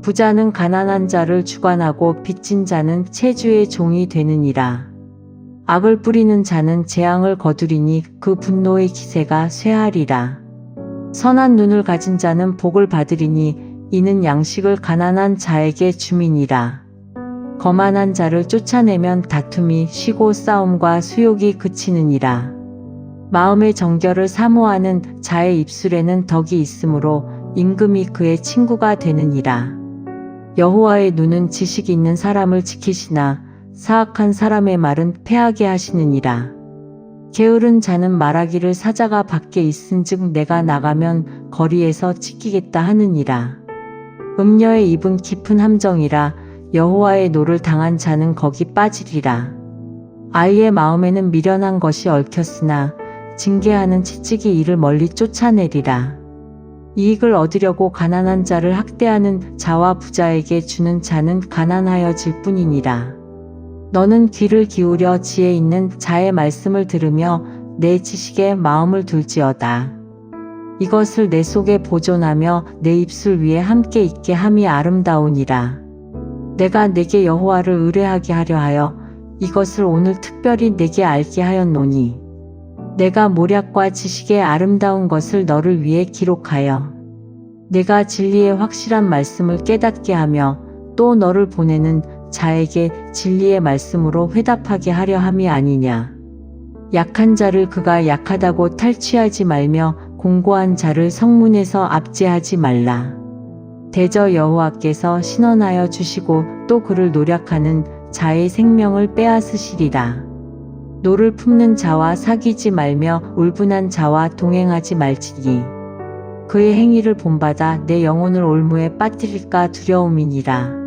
[SPEAKER 1] 부자는 가난한 자를 주관하고 빚진 자는 체주의 종이 되느니라. 악을 뿌리는 자는 재앙을 거두리니 그 분노의 기세가 쇠하리라. 선한 눈을 가진 자는 복을 받으리니 이는 양식을 가난한 자에게 줌이니라. 거만한 자를 쫓아내면 다툼이 쉬고 싸움과 수욕이 그치느니라. 마음의 정결을 사모하는 자의 입술에는 덕이 있으므로 임금이 그의 친구가 되느니라. 여호와의 눈은 지식 있는 사람을 지키시나 사악한 사람의 말은 패하게 하시느니라. 게으른 자는 말하기를 사자가 밖에 있은즉 내가 나가면 거리에서 찢기겠다 하느니라. 음녀의 입은 깊은 함정이라. 여호와의 노를 당한 자는 거기 빠지리라. 아이의 마음에는 미련한 것이 얽혔으나 징계하는 채찍이 이를 멀리 쫓아내리라. 이익을 얻으려고 가난한 자를 학대하는 자와 부자에게 주는 자는 가난하여질 뿐이니라. 너는 귀를 기울여 지혜 있는 자의 말씀을 들으며 내 지식에 마음을 둘지어다. 이것을 내 속에 보존하며 내 입술 위에 함께 있게 함이 아름다우니라. 내가 내게 여호와를 의뢰하게 하려 하여 이것을 오늘 특별히 내게 알게 하였노니 내가 모략과 지식의 아름다운 것을 너를 위해 기록하여 내가 진리의 확실한 말씀을 깨닫게 하며 또 너를 보내는 자에게 진리의 말씀으로 회답하게 하려 함이 아니냐. 약한 자를 그가 약하다고 탈취하지 말며 공고한 자를 성문에서 압제하지 말라. 대저 여호와께서 신원하여 주시고 또 그를 노략하는 자의 생명을 빼앗으시리라. 노를 품는 자와 사귀지 말며 울분한 자와 동행하지 말지니 그의 행위를 본받아 내 영혼을 올무에 빠뜨릴까 두려움이니라.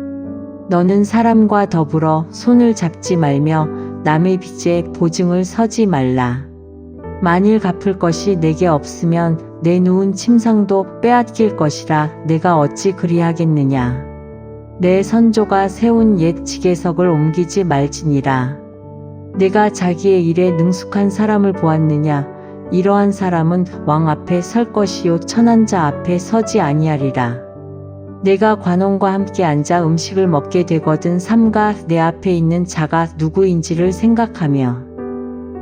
[SPEAKER 1] 너는 사람과 더불어 손을 잡지 말며 남의 빚에 보증을 서지 말라. 만일 갚을 것이 내게 없으면 내 누운 침상도 빼앗길 것이라 내가 어찌 그리하겠느냐. 내 선조가 세운 옛 지계석을 옮기지 말지니라. 내가 자기의 일에 능숙한 사람을 보았느냐. 이러한 사람은 왕 앞에 설 것이요 천한 자 앞에 서지 아니하리라. 내가 관원과 함께 앉아 음식을 먹게 되거든 삼가 내 앞에 있는 자가 누구인지를 생각하며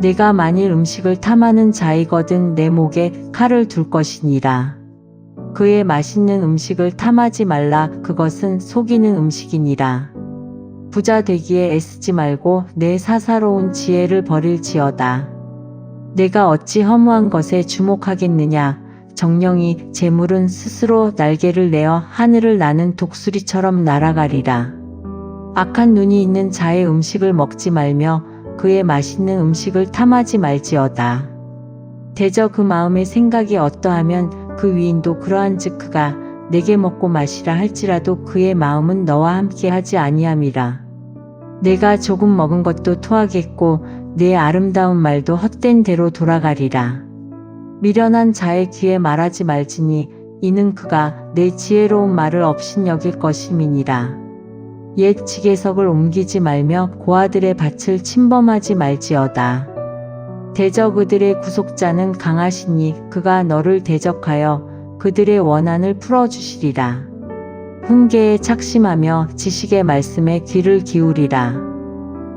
[SPEAKER 1] 내가 만일 음식을 탐하는 자이거든 내 목에 칼을 둘 것이니라. 그의 맛있는 음식을 탐하지 말라. 그것은 속이는 음식이니라. 부자 되기에 애쓰지 말고 내 사사로운 지혜를 버릴지어다. 내가 어찌 허무한 것에 주목하겠느냐. 정령이 재물은 스스로 날개를 내어 하늘을 나는 독수리처럼 날아가리라. 악한 눈이 있는 자의 음식을 먹지 말며 그의 맛있는 음식을 탐하지 말지어다. 대저 그 마음의 생각이 어떠하면 그 위인도 그러한즉 그가 내게 먹고 마시라 할지라도 그의 마음은 너와 함께 하지 아니함이라. 내가 조금 먹은 것도 토하겠고 내 아름다운 말도 헛된 대로 돌아가리라. 미련한 자의 귀에 말하지 말지니 이는 그가 내 지혜로운 말을 업신여길 것임이니라. 옛 지계석을 옮기지 말며 고아들의 밭을 침범하지 말지어다. 대저 그들의 구속자는 강하시니 그가 너를 대적하여 그들의 원한을 풀어주시리라. 훈계에 착심하며 지식의 말씀에 귀를 기울이라.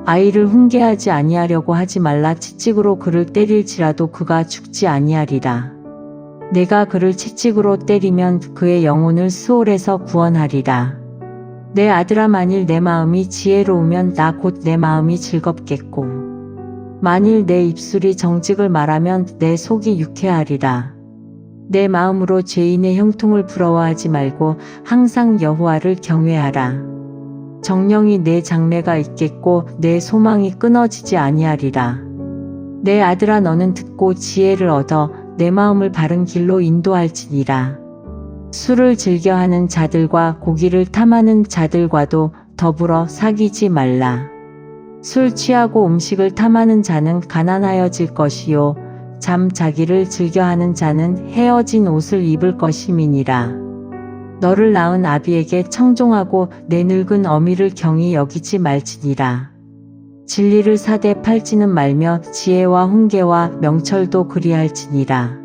[SPEAKER 1] 아이를 훈계하지 아니하려고 하지 말라. 채찍으로 그를 때릴지라도 그가 죽지 아니하리라. 내가 그를 채찍으로 때리면 그의 영혼을 스올에서 구원하리라. 내 아들아, 만일 내 마음이 지혜로우면 나 곧 내 마음이 즐겁겠고 만일 내 입술이 정직을 말하면 내 속이 유쾌하리라. 내 마음으로 죄인의 형통을 부러워하지 말고 항상 여호와를 경외하라. 정령이 내 장래가 있겠고 내 소망이 끊어지지 아니하리라. 내 아들아, 너는 듣고 지혜를 얻어 내 마음을 바른 길로 인도할지니라. 술을 즐겨하는 자들과 고기를 탐하는 자들과도 더불어 사귀지 말라. 술 취하고 음식을 탐하는 자는 가난하여질 것이요 잠자기를 즐겨하는 자는 헤어진 옷을 입을 것임이니라. 너를 낳은 아비에게 청종하고 내 늙은 어미를 경히 여기지 말지니라. 진리를 사되 팔지는 말며 지혜와 훈계와 명철도 그리할지니라.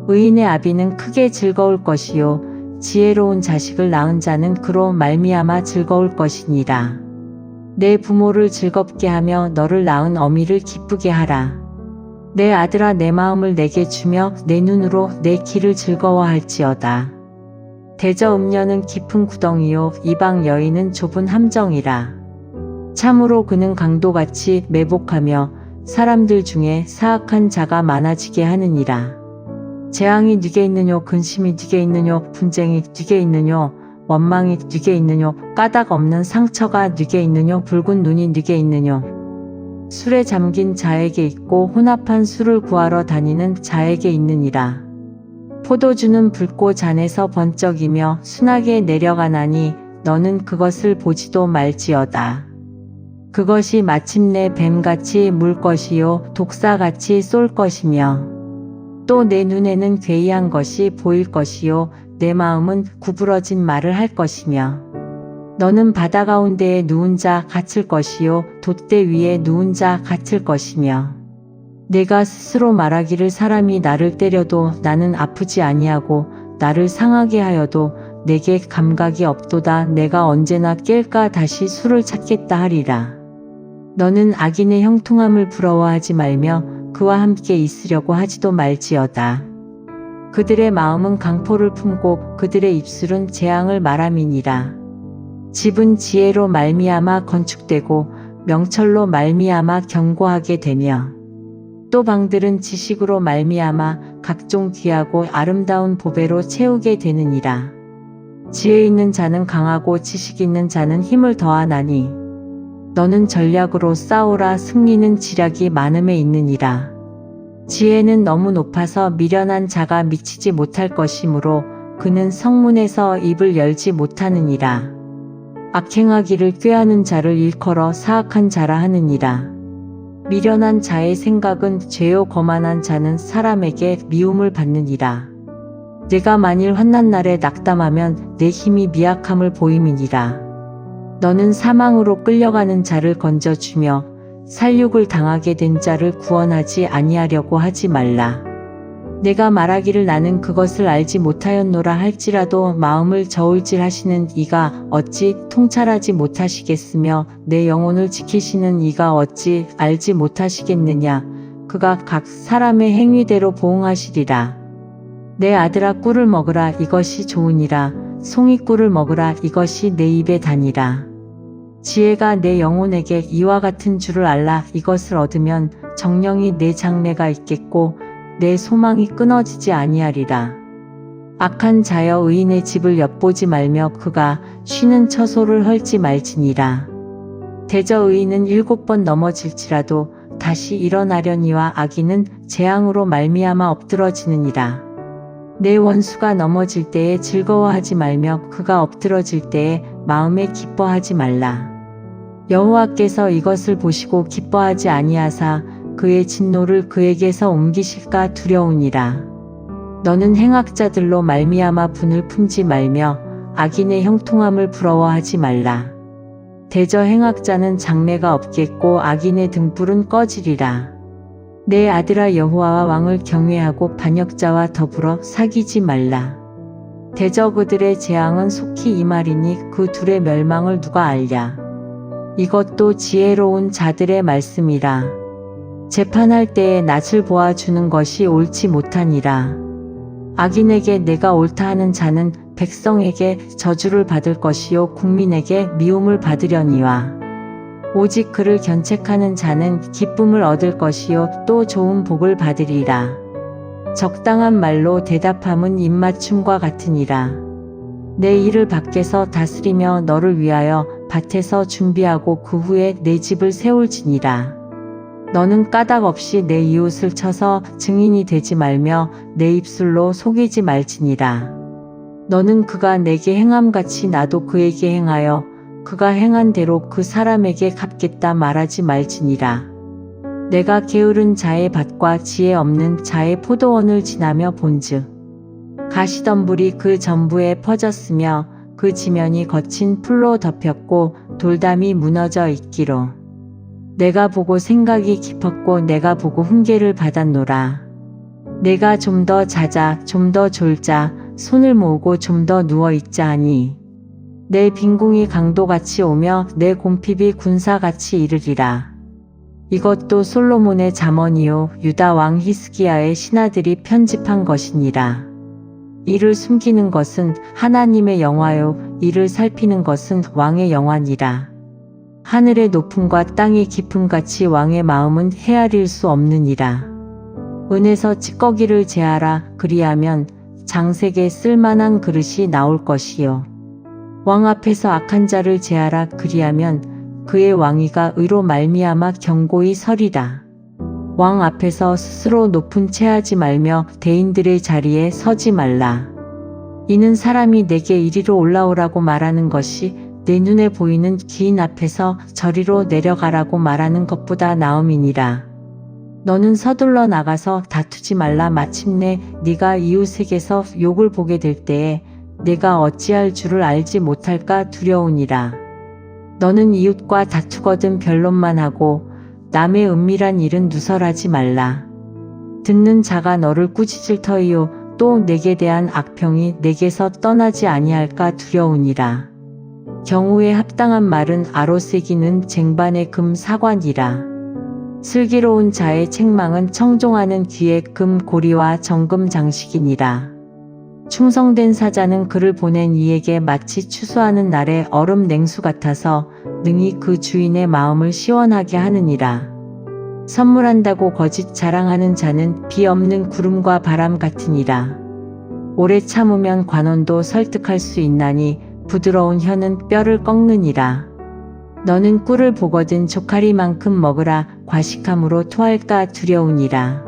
[SPEAKER 1] 의인의 아비는 크게 즐거울 것이요 지혜로운 자식을 낳은 자는 그로 말미암아 즐거울 것이니라. 내 부모를 즐겁게 하며 너를 낳은 어미를 기쁘게 하라. 내 아들아, 내 마음을 내게 주며 내 눈으로 내 길을 즐거워할지어다. 대저 음녀는 깊은 구덩이요 이방 여인은 좁은 함정이라. 참으로 그는 강도같이 매복하며 사람들 중에 사악한 자가 많아지게 하느니라. 재앙이 네게 있느뇨, 근심이 네게 있느뇨, 분쟁이 네게 있느뇨, 원망이 네게 있느뇨, 까닭 없는 상처가 네게 있느뇨, 붉은 눈이 네게 있느뇨. 술에 잠긴 자에게 있고 혼합한 술을 구하러 다니는 자에게 있느니라. 포도주는 붉고 잔에서 번쩍이며 순하게 내려가나니 너는 그것을 보지도 말지어다. 그것이 마침내 뱀같이 물 것이요 독사같이 쏠 것이며 또 내 눈에는 괴이한 것이 보일 것이요 내 마음은 구부러진 말을 할 것이며 너는 바다 가운데에 누운 자 같을 것이요 돛대 위에 누운 자 같을 것이며 내가 스스로 말하기를 사람이 나를 때려도 나는 아프지 아니하고 나를 상하게 하여도 내게 감각이 없도다. 내가 언제나 깰까 다시 술을 찾겠다 하리라. 너는 악인의 형통함을 부러워하지 말며 그와 함께 있으려고 하지도 말지어다. 그들의 마음은 강포를 품고 그들의 입술은 재앙을 말함이니라. 집은 지혜로 말미암아 건축되고 명철로 말미암아 견고하게 되며 또 방들은 지식으로 말미암아 각종 귀하고 아름다운 보배로 채우게 되느니라. 지혜 있는 자는 강하고 지식 있는 자는 힘을 더하나니 너는 전략으로 싸우라. 승리는 지략이 많음에 있느니라. 지혜는 너무 높아서 미련한 자가 미치지 못할 것이므로 그는 성문에서 입을 열지 못하느니라. 악행하기를 꾀하는 자를 일컬어 사악한 자라 하느니라. 미련한 자의 생각은 죄요 거만한 자는 사람에게 미움을 받느니라. 내가 만일 환난 날에 낙담하면 내 힘이 미약함을 보임이니라. 너는 사망으로 끌려가는 자를 건져주며 살육을 당하게 된 자를 구원하지 아니하려고 하지 말라. 내가 말하기를 나는 그것을 알지 못하였노라 할지라도 마음을 저울질하시는 이가 어찌 통찰하지 못하시겠으며 내 영혼을 지키시는 이가 어찌 알지 못하시겠느냐. 그가 각 사람의 행위대로 보응하시리라. 내 아들아, 꿀을 먹으라. 이것이 좋으니라. 송이꿀을 먹으라. 이것이 내 입에 다니라. 지혜가 내 영혼에게 이와 같은 줄을 알라. 이것을 얻으면 정령이 내 장래가 있겠고 내 소망이 끊어지지 아니하리라. 악한 자여, 의인의 집을 엿보지 말며 그가 쉬는 처소를 헐지 말지니라. 대저 의인은 7번 넘어질지라도 다시 일어나려니와 악인은 재앙으로 말미암아 엎드러지느니라. 내 원수가 넘어질 때에 즐거워하지 말며 그가 엎드러질 때에 마음에 기뻐하지 말라. 여호와께서 이것을 보시고 기뻐하지 아니하사 그의 진노를 그에게서 옮기실까 두려우니라. 너는 행악자들로 말미암아 분을 품지 말며 악인의 형통함을 부러워하지 말라. 대저 행악자는 장래가 없겠고 악인의 등불은 꺼지리라. 내 아들아 여호와와 왕을 경외하고 반역자와 더불어 사귀지 말라. 대저 그들의 재앙은 속히 임하리니 그 둘의 멸망을 누가 알랴. 이것도 지혜로운 자들의 말씀이라. 재판할 때에 낯을 보아주는 것이 옳지 못하니라. 악인에게 내가 옳다 하는 자는 백성에게 저주를 받을 것이요 국민에게 미움을 받으려니와 오직 그를 견책하는 자는 기쁨을 얻을 것이요 또 좋은 복을 받으리라. 적당한 말로 대답함은 입맞춤과 같으니라. 내 일을 밖에서 다스리며 너를 위하여 밭에서 준비하고 그 후에 내 집을 세울지니라. 너는 까닭 없이 내 이웃을 쳐서 증인이 되지 말며 내 입술로 속이지 말지니라. 너는 그가 내게 행함같이 나도 그에게 행하여 그가 행한 대로 그 사람에게 갚겠다 말하지 말지니라. 내가 게으른 자의 밭과 지혜 없는 자의 포도원을 지나며 본즉 가시덤불이 그 전부에 퍼졌으며 그 지면이 거친 풀로 덮였고 돌담이 무너져 있기로 내가 보고 생각이 깊었고 내가 보고 훈계를 받았노라. 내가 좀 더 자자 좀 더 졸자 손을 모으고 좀 더 누워있자 하니 내 빈궁이 강도같이 오며 내 곰핍이 군사같이 이르리라. 이것도 솔로몬의 잠언이요 유다 왕 히스기야의 신하들이 편집한 것이니라. 이를 숨기는 것은 하나님의 영화요 이를 살피는 것은 왕의 영화니라. 하늘의 높음과 땅의 깊음같이 왕의 마음은 헤아릴 수 없느니라. 은에서 찌꺼기를 제하라. 그리하면 장색에 쓸만한 그릇이 나올 것이요. 왕 앞에서 악한 자를 제하라. 그리하면 그의 왕위가 의로 말미암아 견고히 서리라. 왕 앞에서 스스로 높은 채하지 말며 대인들의 자리에 서지 말라. 이는 사람이 내게 이리로 올라오라고 말하는 것이 내 눈에 보이는 기인 앞에서 저리로 내려가라고 말하는 것보다 나음이니라. 너는 서둘러 나가서 다투지 말라. 마침내 네가 이웃에게서 욕을 보게 될 때에 내가 어찌할 줄을 알지 못할까 두려우니라. 너는 이웃과 다투거든 변론만 하고 남의 은밀한 일은 누설하지 말라. 듣는 자가 너를 꾸짖을 터이요 또 내게 대한 악평이 내게서 떠나지 아니할까 두려우니라. 경우에 합당한 말은 아로새기는 쟁반의 금 사관이라. 슬기로운 자의 책망은 청종하는 귀의 금 고리와 정금 장식이니라. 충성된 사자는 그를 보낸 이에게 마치 추수하는 날의 얼음 냉수 같아서 능히 그 주인의 마음을 시원하게 하느니라. 선물한다고 거짓 자랑하는 자는 비 없는 구름과 바람 같으니라. 오래 참으면 관원도 설득할 수 있나니 부드러운 혀는 뼈를 꺾느니라. 너는 꿀을 보거든 조카리만큼 먹으라. 과식함으로 토할까 두려우니라.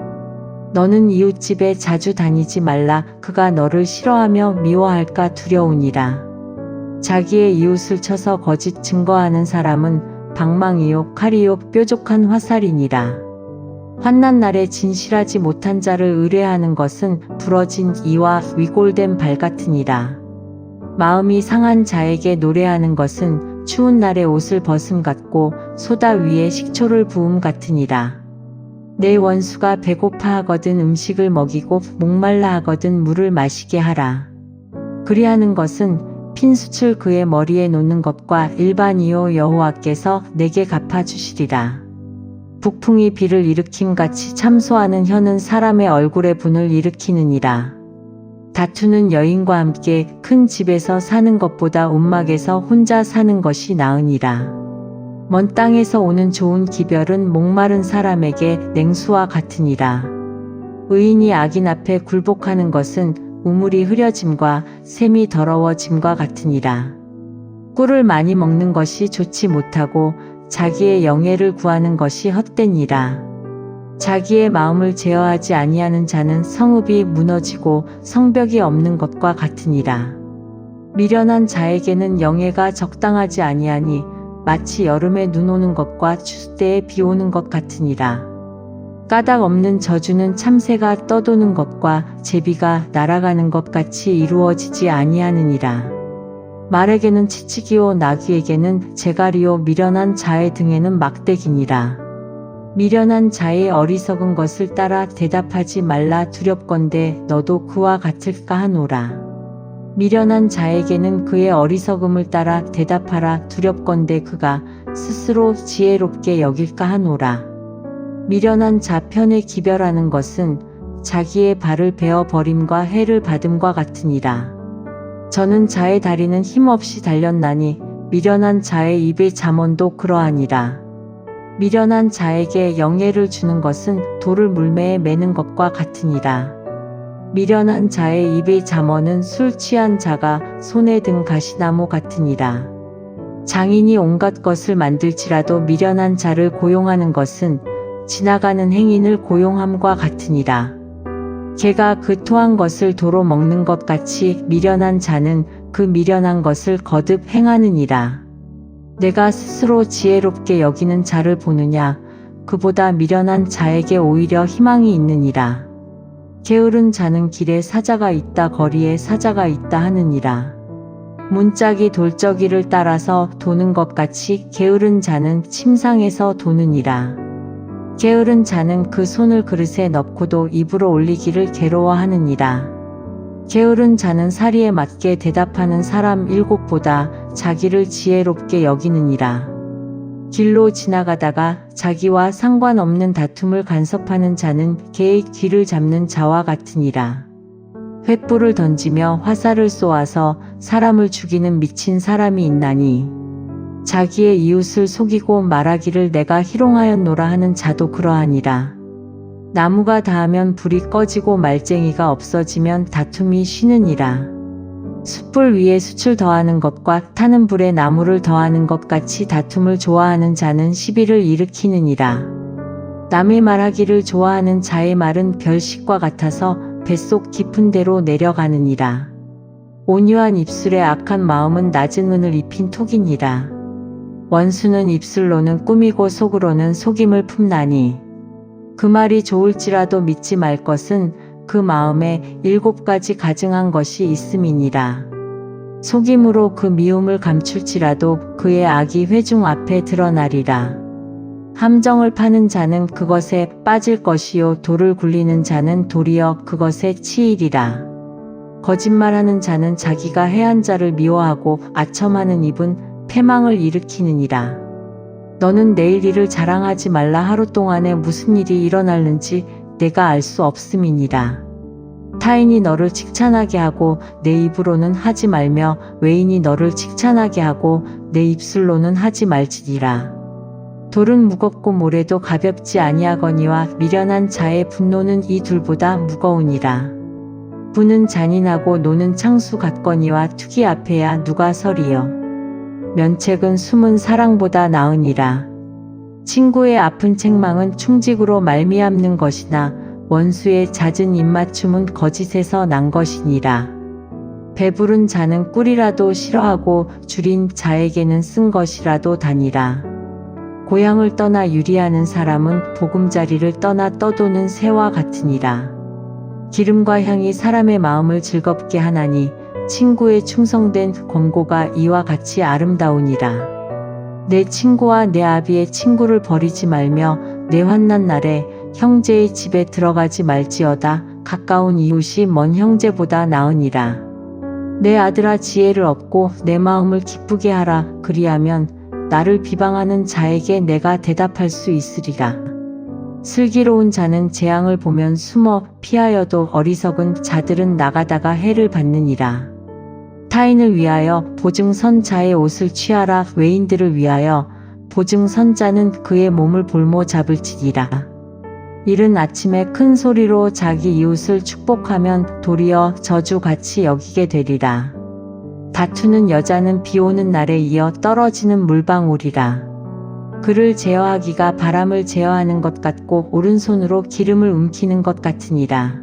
[SPEAKER 1] 너는 이웃집에 자주 다니지 말라. 그가 너를 싫어하며 미워할까 두려우니라. 자기의 이웃을 쳐서 거짓 증거하는 사람은 방망이요 칼이요 뾰족한 화살이니라. 환난 날에 진실하지 못한 자를 의뢰하는 것은 부러진 이와 위골된 발 같으니라. 마음이 상한 자에게 노래하는 것은 추운 날에 옷을 벗음 같고 소다 위에 식초를 부음 같으니라. 내 원수가 배고파 하거든 음식을 먹이고 목말라 하거든 물을 마시게 하라. 그리하는 것은 핀수출 그의 머리에 놓는 것과 일반이요 여호와께서 내게 갚아주시리라. 북풍이 비를 일으킴같이 참소하는 혀는 사람의 얼굴에 분을 일으키느니라. 다투는 여인과 함께 큰 집에서 사는 것보다 움막에서 혼자 사는 것이 나으니라. 먼 땅에서 오는 좋은 기별은 목마른 사람에게 냉수와 같으니라. 의인이 악인 앞에 굴복하는 것은 우물이 흐려짐과 샘이 더러워짐과 같으니라. 꿀을 많이 먹는 것이 좋지 못하고 자기의 영예를 구하는 것이 헛되니라. 자기의 마음을 제어하지 아니하는 자는 성읍이 무너지고 성벽이 없는 것과 같으니라. 미련한 자에게는 영예가 적당하지 아니하니 마치 여름에 눈 오는 것과 추수 때에 비 오는 것 같으니라. 까닭 없는 저주는 참새가 떠도는 것과 제비가 날아가는 것 같이 이루어지지 아니하느니라. 말에게는 치치기요 나귀에게는 재갈이요 미련한 자의 등에는 막대기니라. 미련한 자의 어리석은 것을 따라 대답하지 말라. 두렵건대 너도 그와 같을까 하노라. 미련한 자에게는 그의 어리석음을 따라 대답하라. 두렵건대 그가 스스로 지혜롭게 여길까 하노라. 미련한 자 편에 기별하는 것은 자기의 발을 베어 버림과 해를 받음과 같으니라. 저는 자의 다리는 힘없이 달렸나니 미련한 자의 입의 잠언도 그러하니라. 미련한 자에게 영예를 주는 것은 돌을 물매에 매는 것과 같으니라. 미련한 자의 입의 잠언은 술 취한 자가 손에 든 가시나무 같으니라. 장인이 온갖 것을 만들지라도 미련한 자를 고용하는 것은 지나가는 행인을 고용함과 같으니라. 개가 그 토한 것을 도로 먹는 것 같이 미련한 자는 그 미련한 것을 거듭 행하느니라. 내가 스스로 지혜롭게 여기는 자를 보느냐? 그보다 미련한 자에게 오히려 희망이 있느니라. 게으른 자는 길에 사자가 있다 거리에 사자가 있다 하느니라. 문짝이 돌적이를 따라서 도는 것 같이 게으른 자는 침상에서 도느니라. 게으른 자는 그 손을 그릇에 넣고도 입으로 올리기를 괴로워하느니라. 게으른 자는 사리에 맞게 대답하는 사람 7보다 자기를 지혜롭게 여기느니라. 길로 지나가다가 자기와 상관없는 다툼을 간섭하는 자는 개의 귀를 잡는 자와 같으니라. 횃불을 던지며 화살을 쏘아서 사람을 죽이는 미친 사람이 있나니 자기의 이웃을 속이고 말하기를 내가 희롱하였노라 하는 자도 그러하니라. 나무가 닿으면 불이 꺼지고 말쟁이가 없어지면 다툼이 쉬느니라. 숯불 위에 숯을 더하는 것과 타는 불에 나무를 더하는 것 같이 다툼을 좋아하는 자는 시비를 일으키느니라. 남의 말하기를 좋아하는 자의 말은 별식과 같아서 뱃속 깊은 데로 내려가느니라. 온유한 입술에 악한 마음은 낮은 은을 입힌 톡이니라. 원수는 입술로는 꾸미고 속으로는 속임을 품나니 그 말이 좋을지라도 믿지 말 것은 그 마음에 7가지 가증한 것이 있음이니라. 속임으로 그 미움을 감출지라도 그의 악이 회중 앞에 드러나리라. 함정을 파는 자는 그것에 빠질 것이요 돌을 굴리는 자는 도리어 그것에 치이리라. 거짓말하는 자는 자기가 해한 자를 미워하고 아첨하는 입은 패망을 일으키느니라. 너는 내일 일을 자랑하지 말라. 하루 동안에 무슨 일이 일어날는지 내가 알 수 없음이니라. 타인이 너를 칭찬하게 하고 내 입으로는 하지 말며 외인이 너를 칭찬하게 하고 내 입술로는 하지 말지니라. 돌은 무겁고 모래도 가볍지 아니하거니와 미련한 자의 분노는 이 둘보다 무거우니라. 부는 잔인하고 노는 창수 같거니와 투기 앞에야 누가 서리요. 면책은 숨은 사랑보다 나으니라. 친구의 아픈 책망은 충직으로 말미암는 것이나 원수의 잦은 입맞춤은 거짓에서 난 것이니라. 배부른 자는 꿀이라도 싫어하고 줄인 자에게는 쓴 것이라도 다니라. 고향을 떠나 유리하는 사람은 보금자리를 떠나 떠도는 새와 같으니라. 기름과 향이 사람의 마음을 즐겁게 하나니 친구의 충성된 권고가 이와 같이 아름다우니라. 내 친구와 내 아비의 친구를 버리지 말며 내 환난 날에 형제의 집에 들어가지 말지어다. 가까운 이웃이 먼 형제보다 나으니라. 내 아들아 지혜를 얻고 내 마음을 기쁘게 하라. 그리하면 나를 비방하는 자에게 내가 대답할 수 있으리라. 슬기로운 자는 재앙을 보면 숨어 피하여도 어리석은 자들은 나가다가 해를 받느니라. 타인을 위하여 보증선 자의 옷을 취하라. 외인들을 위하여 보증선 자는 그의 몸을 볼모 잡을지니라. 이른 아침에 큰 소리로 자기 이웃을 축복하면 도리어 저주같이 여기게 되리라. 다투는 여자는 비 오는 날에 이어 떨어지는 물방울이라. 그를 제어하기가 바람을 제어하는 것 같고 오른손으로 기름을 움키는 것 같으니라.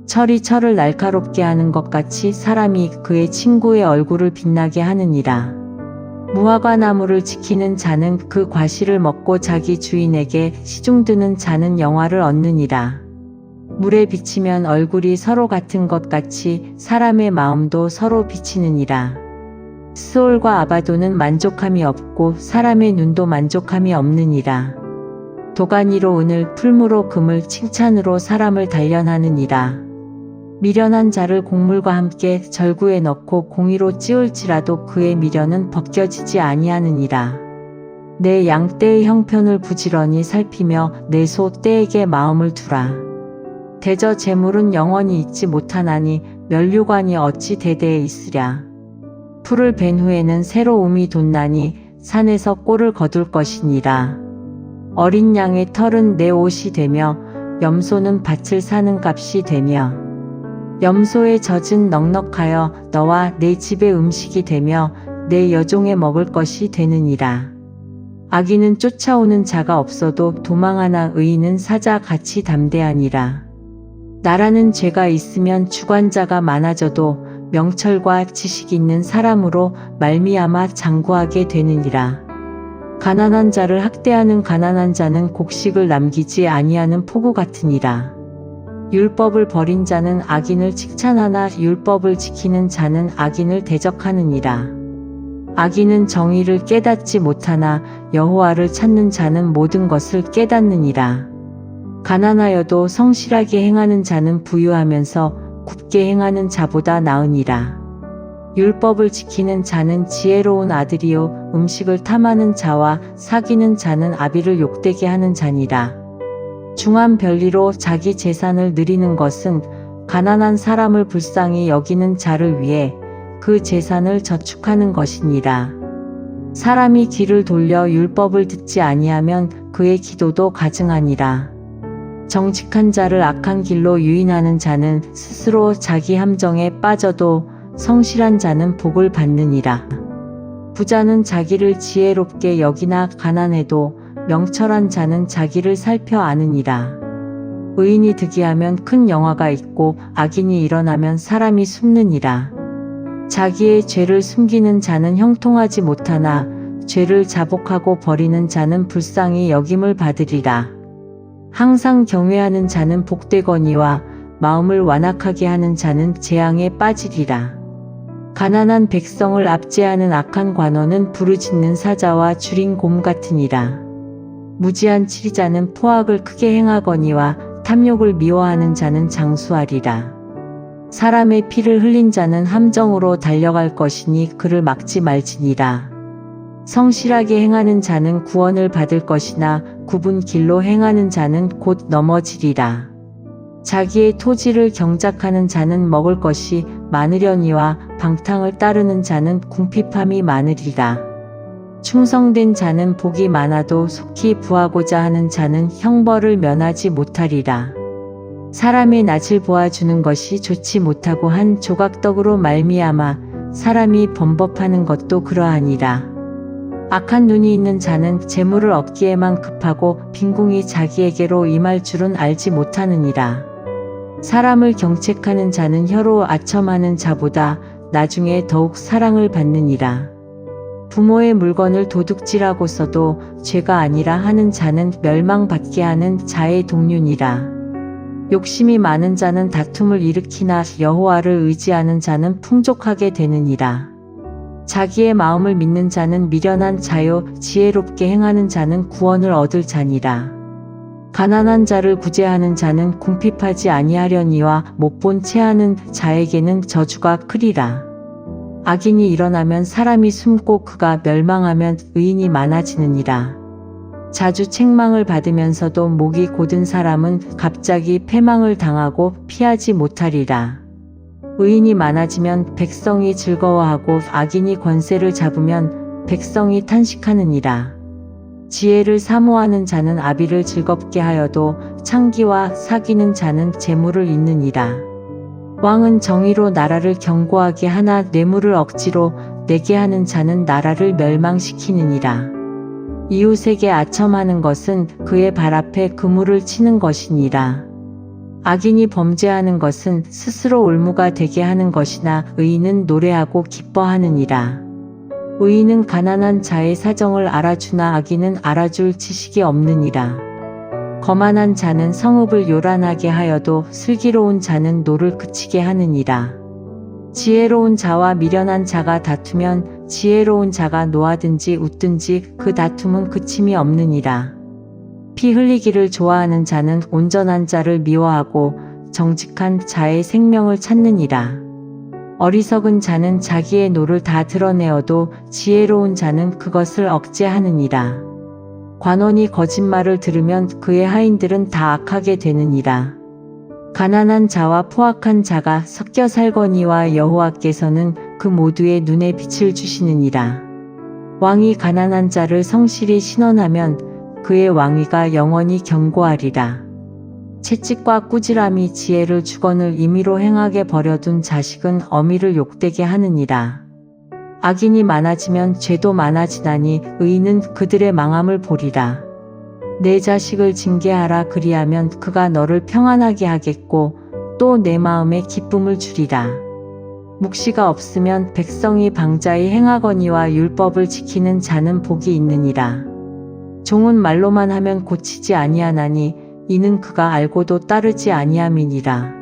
[SPEAKER 1] 철이 철을 날카롭게 하는 것 같이 사람이 그의 친구의 얼굴을 빛나게 하느니라. 무화과 나무를 지키는 자는 그 과실을 먹고 자기 주인에게 시중드는 자는 영화를 얻느니라. 물에 비치면 얼굴이 서로 같은 것 같이 사람의 마음도 서로 비치느니라. 스올과 아바도는 만족함이 없고 사람의 눈도 만족함이 없느니라. 도가니로 은을 풀무로 금을 칭찬으로 사람을 단련하느니라. 미련한 자를 곡물과 함께 절구에 넣고 공의로 찌울지라도 그의 미련은 벗겨지지 아니하느니라. 내 양 떼의 형편을 부지런히 살피며 내 소 떼에게 마음을 두라. 대저 재물은 영원히 있지 못하나니 면류관이 어찌 대대에 있으랴. 풀을 벤 후에는 새로움이 돋나니 산에서 꼴을 거둘 것이니라. 어린 양의 털은 내 옷이 되며 염소는 밭을 사는 값이 되며 염소의 젖은 넉넉하여 너와 내 집의 음식이 되며 내 여종의 먹을 것이 되느니라. 악인은 쫓아오는 자가 없어도 도망하나 의인은 사자 같이 담대하니라. 나라는 죄가 있으면 주관자가 많아져도 명철과 지식 있는 사람으로 말미암아 장구하게 되느니라. 가난한 자를 학대하는 가난한 자는 곡식을 남기지 아니하는 포구 같으니라. 율법을 버린 자는 악인을 칭찬하나 율법을 지키는 자는 악인을 대적하느니라. 악인은 정의를 깨닫지 못하나 여호와를 찾는 자는 모든 것을 깨닫느니라. 가난하여도 성실하게 행하는 자는 부유하면서 굽게 행하는 자보다 나으니라. 율법을 지키는 자는 지혜로운 아들이요 음식을 탐하는 자와 사귀는 자는 아비를 욕되게 하는 자니라. 중한 별리로 자기 재산을 누리는 것은 가난한 사람을 불쌍히 여기는 자를 위해 그 재산을 저축하는 것이니라. 사람이 귀를 돌려 율법을 듣지 아니하면 그의 기도도 가증하니라. 정직한 자를 악한 길로 유인하는 자는 스스로 자기 함정에 빠져도 성실한 자는 복을 받느니라. 부자는 자기를 지혜롭게 여기나 가난해도 명철한 자는 자기를 살펴 아느니라. 의인이 득이하면 큰 영화가 있고 악인이 일어나면 사람이 숨느니라. 자기의 죄를 숨기는 자는 형통하지 못하나 죄를 자복하고 버리는 자는 불쌍히 여김을 받으리라. 항상 경외하는 자는 복되거니와 마음을 완악하게 하는 자는 재앙에 빠지리라. 가난한 백성을 압제하는 악한 관원은 부르짖는 사자와 줄인 곰 같으니라. 무지한 치리자는 포악을 크게 행하거니와 탐욕을 미워하는 자는 장수하리라. 사람의 피를 흘린 자는 함정으로 달려갈 것이니 그를 막지 말지니라. 성실하게 행하는 자는 구원을 받을 것이나 굽은 길로 행하는 자는 곧 넘어지리라. 자기의 토지를 경작하는 자는 먹을 것이 많으려니와 방탕을 따르는 자는 궁핍함이 많으리라. 충성된 자는 복이 많아도 속히 부하고자 하는 자는 형벌을 면하지 못하리라. 사람의 낯을 보아주는 것이 좋지 못하고 한 조각떡으로 말미암아 사람이 범법하는 것도 그러하니라. 악한 눈이 있는 자는 재물을 얻기에만 급하고 빈궁이 자기에게로 임할 줄은 알지 못하느니라. 사람을 경책하는 자는 혀로 아첨하는 자보다 나중에 더욱 사랑을 받느니라. 부모의 물건을 도둑질하고서도 죄가 아니라 하는 자는 멸망받게 하는 자의 동륜이라. 욕심이 많은 자는 다툼을 일으키나 여호와를 의지하는 자는 풍족하게 되느니라. 자기의 마음을 믿는 자는 미련한 자요 지혜롭게 행하는 자는 구원을 얻을 자니라. 가난한 자를 구제하는 자는 궁핍하지 아니하려니와 못본 체하는 자에게는 저주가 크리라. 악인이 일어나면 사람이 숨고 그가 멸망하면 의인이 많아지느니라. 자주 책망을 받으면서도 목이 곧은 사람은 갑자기 패망을 당하고 피하지 못하리라. 의인이 많아지면 백성이 즐거워하고 악인이 권세를 잡으면 백성이 탄식하느니라. 지혜를 사모하는 자는 아비를 즐겁게 하여도 창기와 사귀는 자는 재물을 잇느니라. 왕은 정의로 나라를 견고하게 하나 뇌물을 억지로 내게 하는 자는 나라를 멸망시키느니라. 이웃에게 아첨하는 것은 그의 발 앞에 그물을 치는 것이니라. 악인이 범죄하는 것은 스스로 올무가 되게 하는 것이나 의인은 노래하고 기뻐하느니라. 의인은 가난한 자의 사정을 알아주나 악인은 알아줄 지식이 없느니라. 거만한 자는 성읍을 요란하게 하여도 슬기로운 자는 노를 그치게 하느니라. 지혜로운 자와 미련한 자가 다투면 지혜로운 자가 노하든지 웃든지 그 다툼은 그침이 없느니라. 피 흘리기를 좋아하는 자는 온전한 자를 미워하고 정직한 자의 생명을 찾느니라. 어리석은 자는 자기의 노를 다 드러내어도 지혜로운 자는 그것을 억제하느니라. 관원이 거짓말을 들으면 그의 하인들은 다 악하게 되느니라. 가난한 자와 포악한 자가 섞여 살거니와 여호와께서는 그 모두의 눈에 빛을 주시느니라. 왕이 가난한 자를 성실히 신원하면 그의 왕위가 영원히 견고하리라. 채찍과 꾸지람이 지혜를 주거늘 임의로 행하게 버려둔 자식은 어미를 욕되게 하느니라. 악인이 많아지면 죄도 많아지나니 의인은 그들의 망함을 보리라. 내 자식을 징계하라 그리하면 그가 너를 평안하게 하겠고 또 내 마음에 기쁨을 주리라. 묵시가 없으면 백성이 방자히 행하거니와 율법을 지키는 자는 복이 있느니라. 종은 말로만 하면 고치지 아니하나니 이는 그가 알고도 따르지 아니함이니라.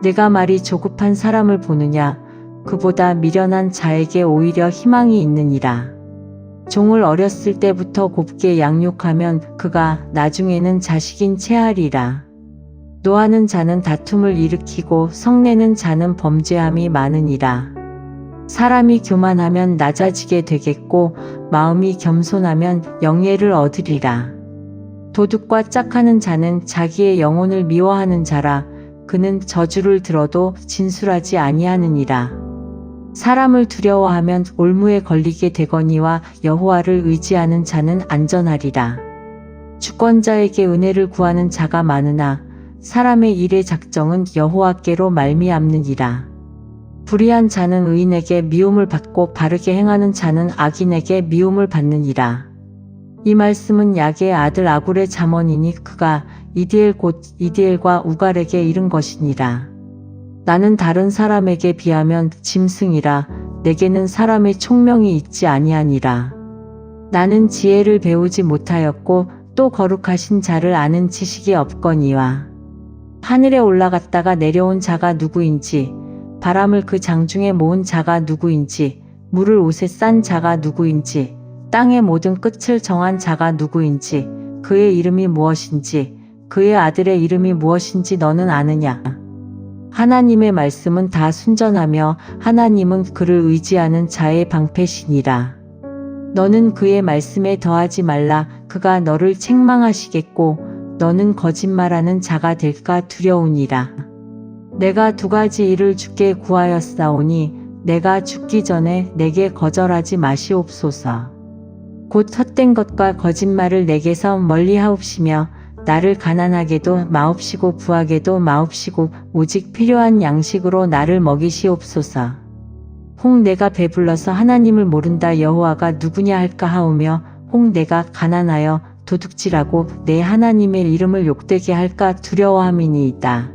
[SPEAKER 1] 내가 말이 조급한 사람을 보느냐 그보다 미련한 자에게 오히려 희망이 있느니라. 종을 어렸을 때부터 곱게 양육하면 그가 나중에는 자식인 채 하리라. 노하는 자는 다툼을 일으키고 성내는 자는 범죄함이 많으니라. 사람이 교만하면 낮아지게 되겠고 마음이 겸손하면 영예를 얻으리라. 도둑과 짝하는 자는 자기의 영혼을 미워하는 자라. 그는 저주를 들어도 진술하지 아니하느니라. 사람을 두려워하면 올무에 걸리게 되거니와 여호와를 의지하는 자는 안전하리라. 주권자에게 은혜를 구하는 자가 많으나 사람의 일의 작정은 여호와께로 말미암느니라. 불의한 자는 의인에게 미움을 받고 바르게 행하는 자는 악인에게 미움을 받느니라. 이 말씀은 약의 아들 아굴의 잠언이니 그가 이디엘 곧 이디엘과 우갈에게 이른 것이니라. 나는 다른 사람에게 비하면 짐승이라. 내게는 사람의 총명이 있지 아니하니라. 나는 지혜를 배우지 못하였고 또 거룩하신 자를 아는 지식이 없거니와. 하늘에 올라갔다가 내려온 자가 누구인지, 바람을 그 장중에 모은 자가 누구인지, 물을 옷에 싼 자가 누구인지, 땅의 모든 끝을 정한 자가 누구인지, 그의 이름이 무엇인지, 그의 아들의 이름이 무엇인지 너는 아느냐? 하나님의 말씀은 다 순전하며 하나님은 그를 의지하는 자의 방패시니라. 너는 그의 말씀에 더하지 말라. 그가 너를 책망하시겠고 너는 거짓말하는 자가 될까 두려우니라. 내가 두 가지 일을 주께 구하였사오니 내가 죽기 전에 내게 거절하지 마시옵소서. 곧 헛된 것과 거짓말을 내게서 멀리하옵시며 나를 가난하게도 마옵시고 부하게도 마옵시고 오직 필요한 양식으로 나를 먹이시옵소서. 혹 내가 배불러서 하나님을 모른다 여호와가 누구냐 할까 하오며 혹 내가 가난하여 도둑질하고 내 하나님의 이름을 욕되게 할까 두려워함이니이다.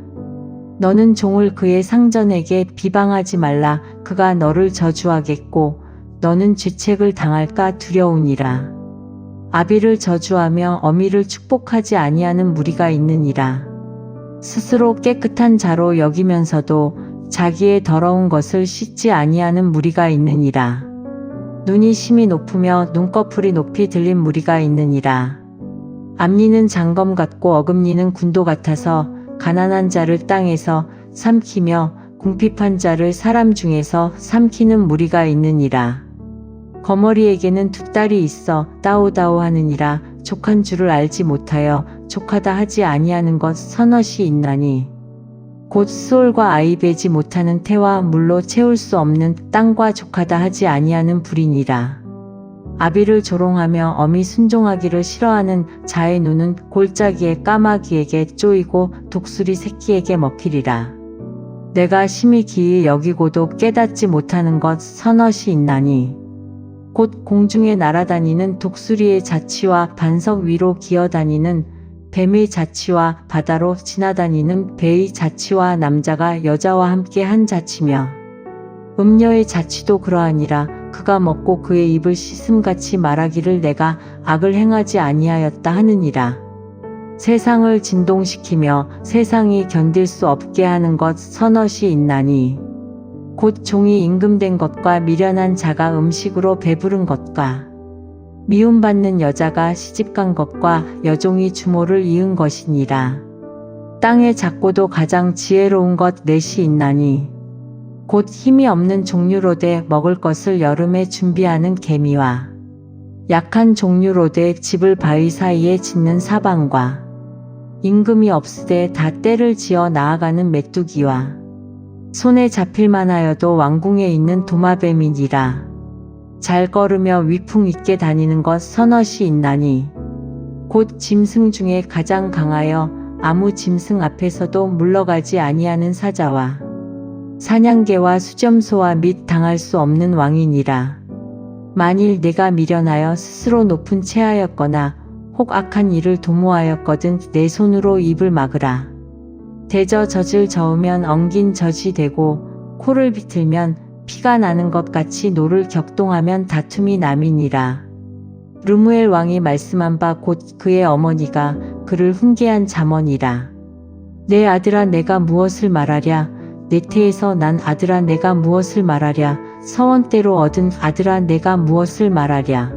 [SPEAKER 1] 너는 종을 그의 상전에게 비방하지 말라. 그가 너를 저주하겠고 너는 죄책을 당할까 두려우니라. 아비를 저주하며 어미를 축복하지 아니하는 무리가 있느니라. 스스로 깨끗한 자로 여기면서도 자기의 더러운 것을 씻지 아니하는 무리가 있느니라. 눈이 심히 높으며 눈꺼풀이 높이 들린 무리가 있느니라. 앞니는 장검 같고 어금니는 군도 같아서 가난한 자를 땅에서 삼키며 궁핍한 자를 사람 중에서 삼키는 무리가 있느니라. 거머리에게는 두 딸이 있어 따오다오 하느니라. 족한 줄을 알지 못하여 족하다 하지 아니하는 것 서넛이 있나니 곧 수올과 아이 베지 못하는 태와 물로 채울 수 없는 땅과 족하다 하지 아니하는 불이니라. 아비를 조롱하며 어미 순종하기를 싫어하는 자의 눈은 골짜기의 까마귀에게 쪼이고 독수리 새끼에게 먹히리라. 내가 심히 기이 여기고도 깨닫지 못하는 것 서넛이 있나니 곧 공중에 날아다니는 독수리의 자취와 반석 위로 기어다니는 뱀의 자취와 바다로 지나다니는 배의 자취와 남자가 여자와 함께 한 자취며 음녀의 자취도 그러하니라. 그가 먹고 그의 입을 씻음같이 말하기를 내가 악을 행하지 아니하였다 하느니라. 세상을 진동시키며 세상이 견딜 수 없게 하는 것 서넛이 있나니 곧 종이 임금된 것과 미련한 자가 음식으로 배부른 것과 미움받는 여자가 시집간 것과 여종이 주모를 이은 것이니라. 땅의 작고도 가장 지혜로운 것 넷이 있나니 곧 힘이 없는 종류로되 먹을 것을 여름에 준비하는 개미와 약한 종류로되 집을 바위 사이에 짓는 사방과 임금이 없으되 다 때를 지어 나아가는 메뚜기와 손에 잡힐만 하여도 왕궁에 있는 도마뱀이니라. 잘 걸으며 위풍 있게 다니는 것 서넛이 있나니 곧 짐승 중에 가장 강하여 아무 짐승 앞에서도 물러가지 아니하는 사자와 사냥개와 수점소와 및 당할 수 없는 왕이니라. 만일 내가 미련하여 스스로 높은 체하였거나 혹 악한 일을 도모하였거든 내 손으로 입을 막으라. 대저 젖을 저으면 엉긴 젖이 되고 코를 비틀면 피가 나는 것 같이 노를 격동하면 다툼이 남이니라. 르무엘 왕이 말씀한 바 곧 그의 어머니가 그를 훈계한 잠언이라. 내 아들아 내가 무엇을 말하랴. 내 태에서 난 아들아 내가 무엇을 말하랴. 서원대로 얻은 아들아 내가 무엇을 말하랴.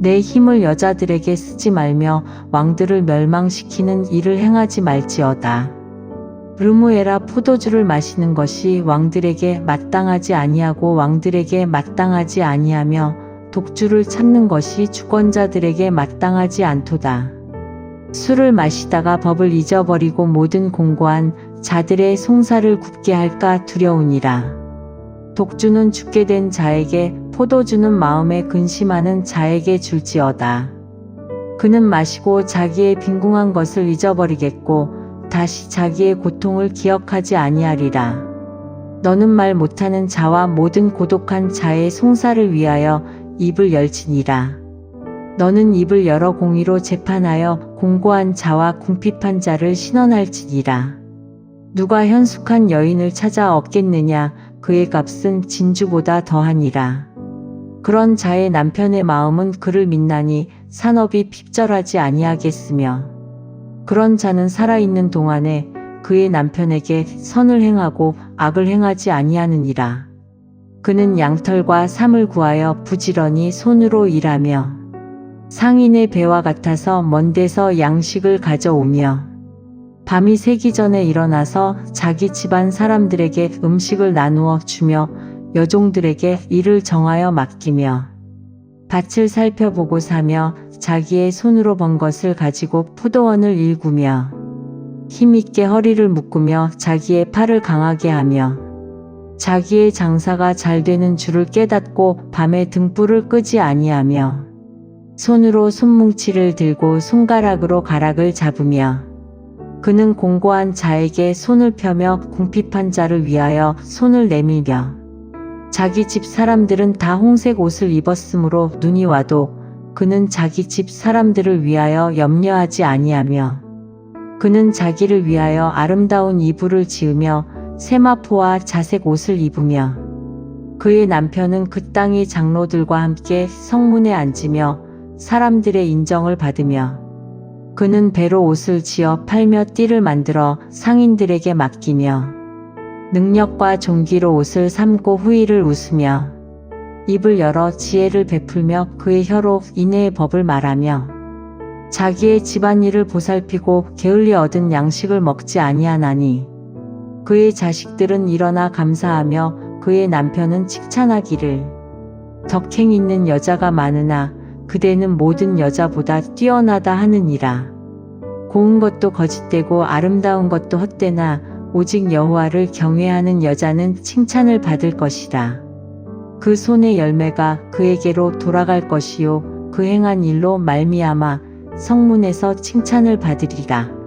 [SPEAKER 1] 내 힘을 여자들에게 쓰지 말며 왕들을 멸망시키는 일을 행하지 말지어다. 르무엘아 포도주를 마시는 것이 왕들에게 마땅하지 아니하고 왕들에게 마땅하지 아니하며 독주를 찾는 것이 주권자들에게 마땅하지 않도다. 술을 마시다가 법을 잊어버리고 모든 공고한 자들의 송사를 굽게 할까 두려우니라. 독주는 죽게 된 자에게 포도주는 마음에 근심하는 자에게 줄지어다. 그는 마시고 자기의 빈궁한 것을 잊어버리겠고 다시 자기의 고통을 기억하지 아니하리라. 너는 말 못하는 자와 모든 고독한 자의 송사를 위하여 입을 열지니라. 너는 입을 열어 공의로 재판하여 공고한 자와 궁핍한 자를 신원할지니라. 누가 현숙한 여인을 찾아 얻겠느냐. 그의 값은 진주보다 더하니라. 그런 자의 남편의 마음은 그를 믿나니 산업이 핍절하지 아니하겠으며 그런 자는 살아있는 동안에 그의 남편에게 선을 행하고 악을 행하지 아니하느니라. 그는 양털과 삼을 구하여 부지런히 손으로 일하며 상인의 배와 같아서 먼 데서 양식을 가져오며 밤이 새기 전에 일어나서 자기 집안 사람들에게 음식을 나누어 주며 여종들에게 일을 정하여 맡기며 밭을 살펴보고 사며 자기의 손으로 번 것을 가지고 포도원을 일구며 힘있게 허리를 묶으며 자기의 팔을 강하게 하며 자기의 장사가 잘 되는 줄을 깨닫고 밤에 등불을 끄지 아니하며 손으로 손뭉치를 들고 손가락으로 가락을 잡으며 그는 공고한 자에게 손을 펴며 궁핍한 자를 위하여 손을 내밀며 자기 집 사람들은 다 홍색 옷을 입었으므로 눈이 와도 그는 자기 집 사람들을 위하여 염려하지 아니하며 그는 자기를 위하여 아름다운 이불을 지으며 세마포와 자색 옷을 입으며 그의 남편은 그 땅의 장로들과 함께 성문에 앉으며 사람들의 인정을 받으며 그는 배로 옷을 지어 팔며 띠를 만들어 상인들에게 맡기며 능력과 존귀로 옷을 삼고 후일을 웃으며 입을 열어 지혜를 베풀며 그의 혀로 인애의 법을 말하며 자기의 집안일을 보살피고 게을리 얻은 양식을 먹지 아니하나니 그의 자식들은 일어나 감사하며 그의 남편은 칭찬하기를 덕행 있는 여자가 많으나 그대는 모든 여자보다 뛰어나다 하느니라. 고운 것도 거짓되고 아름다운 것도 헛되나 오직 여호와를 경외하는 여자는 칭찬을 받을 것이라. 그 손의 열매가 그에게로 돌아갈 것이요 그 행한 일로 말미암아 성문에서 칭찬을 받으리라.